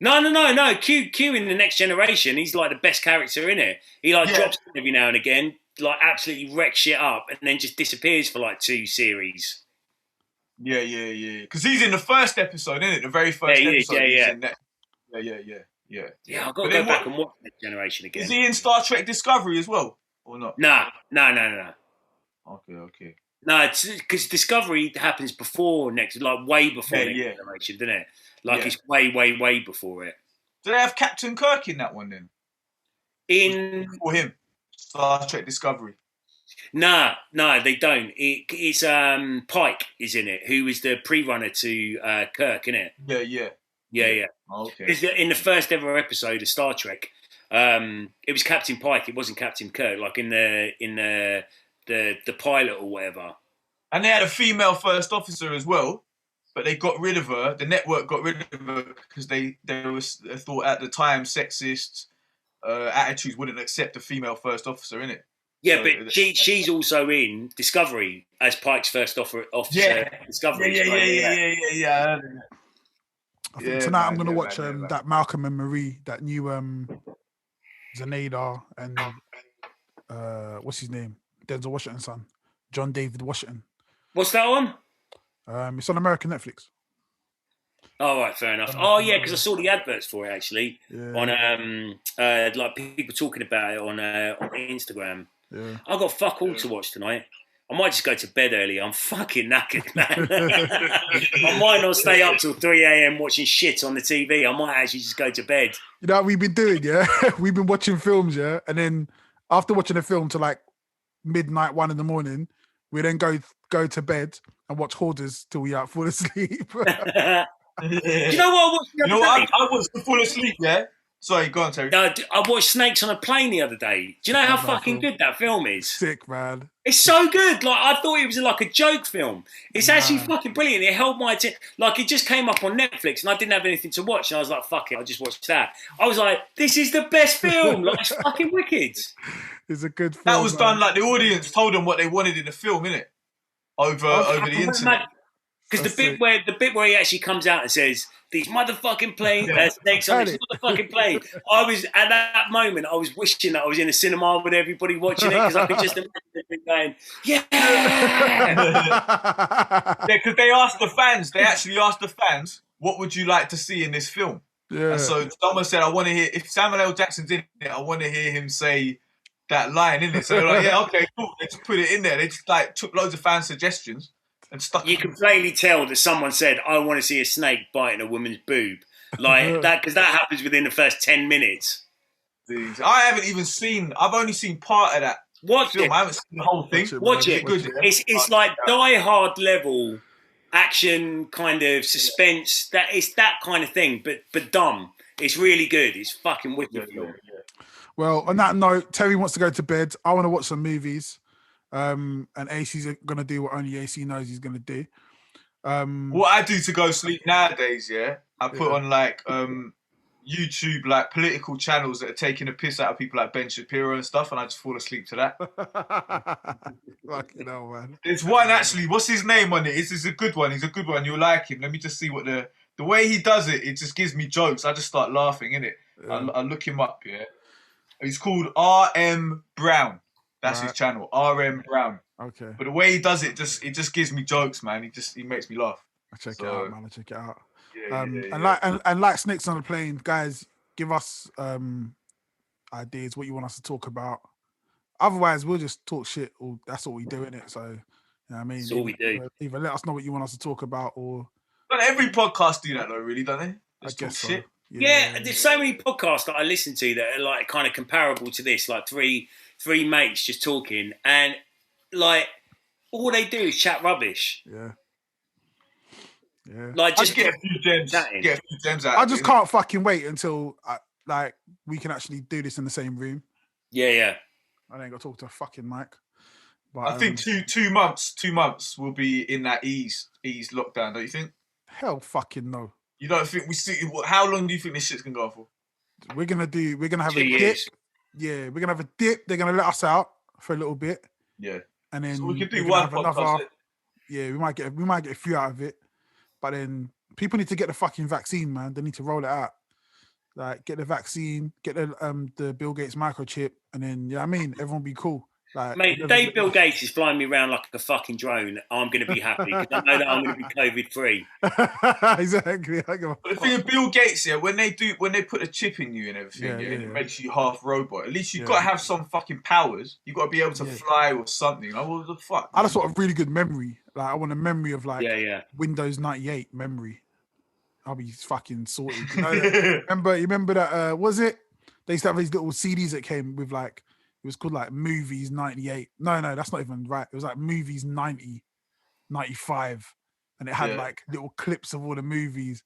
No. Q in the Next Generation, he's like the best character in it. He drops in every now and again, like absolutely wrecks shit up, and then just disappears for like 2 series. Yeah. Because he's in the first episode, isn't it? The very first episode. Yeah. Yeah, I've got to go back and watch Next Generation again. Is he in Star Trek Discovery as well, or not? No. Okay. No, it's because Discovery happens before Next, like way before Next Generation, doesn't it? Like it's way before it. Do they have Captain Kirk in that one then? For him, Star Trek Discovery. No, they don't. It's Pike is in it, who is the pre-runner to Kirk, isn't it? Yeah. Okay. Because in the first ever episode of Star Trek, it was Captain Pike. It wasn't Captain Kirk, like in the pilot or whatever. And they had a female first officer as well, but they got rid of her. The network got rid of her because they thought at the time sexist attitudes wouldn't accept a female first officer in it. Yeah, so, but she's also in Discovery as Pike's first officer. Discovery. Yeah. I think tonight I'm going to watch that Malcolm and Marie, that new Zenaida and what's his name? Denzel Washington's son, John David Washington. What's that on? It's on American Netflix. Oh, right, fair enough. Oh, yeah, because I saw the adverts for it actually on like people talking about it on Instagram. Yeah. I've got fuck all to watch tonight. I might just go to bed early. I'm fucking knackered, man. I might not stay up till 3 a.m. watching shit on the TV. I might actually just go to bed. You know what we've been doing, yeah? We've been watching films, yeah? And then after watching a film to like midnight, 1 a.m, we then go to bed and watch Hoarders till we fall asleep. You know what I watched the other day? I was to fall asleep, yeah? Sorry, go on, Terry. I watched Snakes on a Plane the other day. Do you know how fucking good that film is? Sick, man. It's so good. Like, I thought it was like a joke film. It's actually fucking brilliant. It held my attention. Like, it just came up on Netflix and I didn't have anything to watch. And I was like, fuck it, I'll just watch that. I was like, this is the best film. Like, it's fucking wicked. It's a good film. That was done like the audience told them what they wanted in the film, innit? Over the internet. Because the bit where he actually comes out and says, "These motherfucking snakes on this motherfucking plane." I was at that moment. I was wishing that I was in a cinema with everybody watching it because I could just imagine them going, "Yeah." Because they asked the fans. They actually asked the fans, "What would you like to see in this film?" Yeah. And so someone said, "I want to hear if Samuel L. Jackson's in it. I want to hear him say that line in it." So they're like, "Yeah, okay, cool." They just put it in there. They just like took loads of fan suggestions. You can plainly tell that someone said, "I want to see a snake biting a woman's boob," like that, because that happens within the first 10 minutes. I haven't even seen. I've only seen part of that film. I haven't seen the whole thing. Watch it. It's like Die Hard level action, kind of suspense. It's that kind of thing, but dumb. It's really good. It's fucking wicked. Yeah. Well, on that note, Terry wants to go to bed. I want to watch some movies. And AC's going to do what only AC knows he's going to do. What I do to go sleep nowadays, I put on like YouTube, like political channels that are taking a piss out of people like Ben Shapiro and stuff, and I just fall asleep to that. Fucking hell, man. There's one actually. What's his name on it? It's a good one. He's a good one. You'll like him. Let me just see what the way he does it. It just gives me jokes. I just start laughing, innit? Yeah. I look him up. Yeah, he's called RM Brown. That's his channel, RM Brown. Okay. But the way he does it just gives me jokes, man. He makes me laugh. I check it out, man. I check it out. Yeah. And like Snakes on the Plane, guys, give us ideas what you want us to talk about. Otherwise, we'll just talk shit. Or that's all we do, innit? So, you know what I mean? That's all we do. Either let us know what you want us to talk about, or don't every podcast do that though, really, don't they? Just I guess so. Shit. Yeah, there's so many podcasts that I listen to that are like kind of comparable to this, like three mates just talking, and like all they do is chat rubbish. Yeah. Like just get a few gems. Get a few gems out. I just can't fucking wait until like we can actually do this in the same room. Yeah. I ain't got to talk to a fucking mic. But I think 2 months will be in that ease lockdown. Don't you think? Hell, fucking no. You don't think we see? How long do you think this shit's gonna go for? We're gonna have 2 a years. dip. Yeah, we're gonna have a dip. They're gonna let us out for a little bit. Yeah, and then so we could do one podcast. Yeah, we might get a few out of it, but then people need to get the fucking vaccine, man. They need to roll it out. Like, get the vaccine, get the Bill Gates microchip, and then I mean, everyone be cool. Like, mate, the day Bill Gates is flying me around like a fucking drone, I'm going to be happy because I know that I'm going to be COVID free. Exactly. But the thing with Bill Gates, when they put a chip in you and everything, it makes you half robot. At least you've got to have some fucking powers. You've got to be able to fly or something. Like, what the fuck? I just want a really good memory. Like, I want a memory of like Windows 98 memory. I'll be fucking sorted. You remember that? Was it? They used to have these little CDs that came with like. It was called like Movies 98. No, that's not even right. It was like Movies 90, 95. And it had like little clips of all the movies.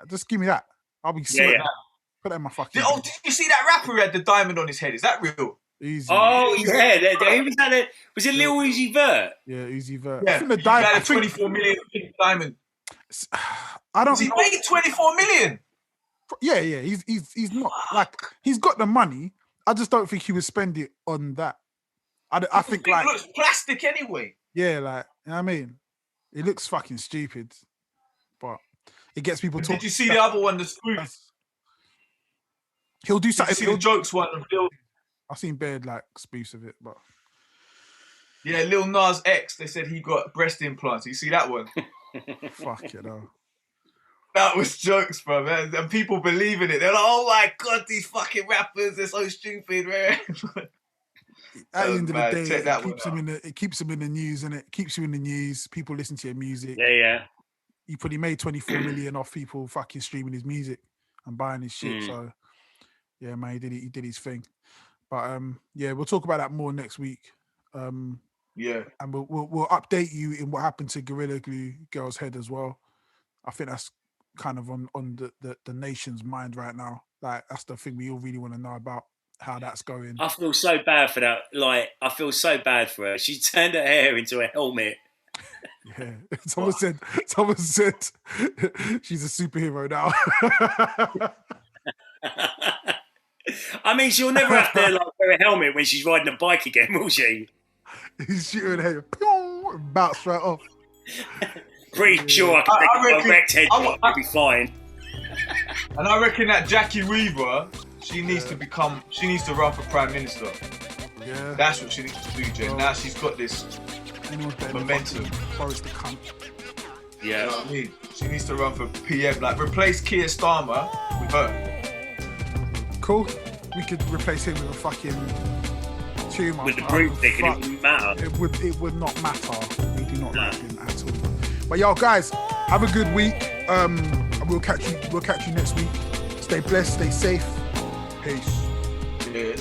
Just give me that. I'll be sorted. Put that in my fucking... did you see that rapper who had the diamond on his head? Is that real? Easy. Oh, yeah. Was it Lil Uzi Vert? Yeah, Uzi Vert. Yeah, he had a 24 million diamond. I don't He made 24 million? Yeah. He's not... Like, he's got the money. I just don't think he would spend it on that. I think like... It looks plastic anyway. Yeah, like, you know what I mean? It looks fucking stupid. But it gets people talking. Did you see the other one, the spoof? He'll do something. Did you see the jokes one? I've seen Baird like spoofs of it, but... Yeah, Lil Nas X, they said he got breast implants. You see that one? Fuck it, though. That was jokes, bro, man. And people believe in it. They're like, oh my God, these fucking rappers, they're so stupid, man. At the end of the day, it keeps them in the news, and it keeps you in the news. People listen to your music. Yeah. He probably made 24 million off people fucking streaming his music and buying his shit. So, yeah, man, he did his thing. But, we'll talk about that more next week. And we'll update you in what happened to Gorilla Glue Girl's head as well. I think that's kind of on the nation's mind right now. Like that's the thing we all really want to know about how that's going. I feel so bad for that. Like, I feel so bad for her. She turned her hair into a helmet. Yeah. Someone said she's a superhero now. I mean, she'll never have to like wear a helmet when she's riding a bike again, will she? He's shooting hair, bounce right off. Pretty sure I can take a direct headshot. I'll be fine. And I reckon that Jackie Weaver, she needs to run for Prime Minister. Yeah. That's what she needs to do, Jen. Now she's got this momentum. Boris the cunt. Yeah. You know what I mean? She needs to run for PM. Like, replace Keir Starmer with her. Cool. We could replace him with a fucking tumour. With the broomstick, and it wouldn't matter. It would not matter. We do not like him at all. But yo, guys, have a good week. We'll catch you next week. Stay blessed, stay safe. Peace. Yeah,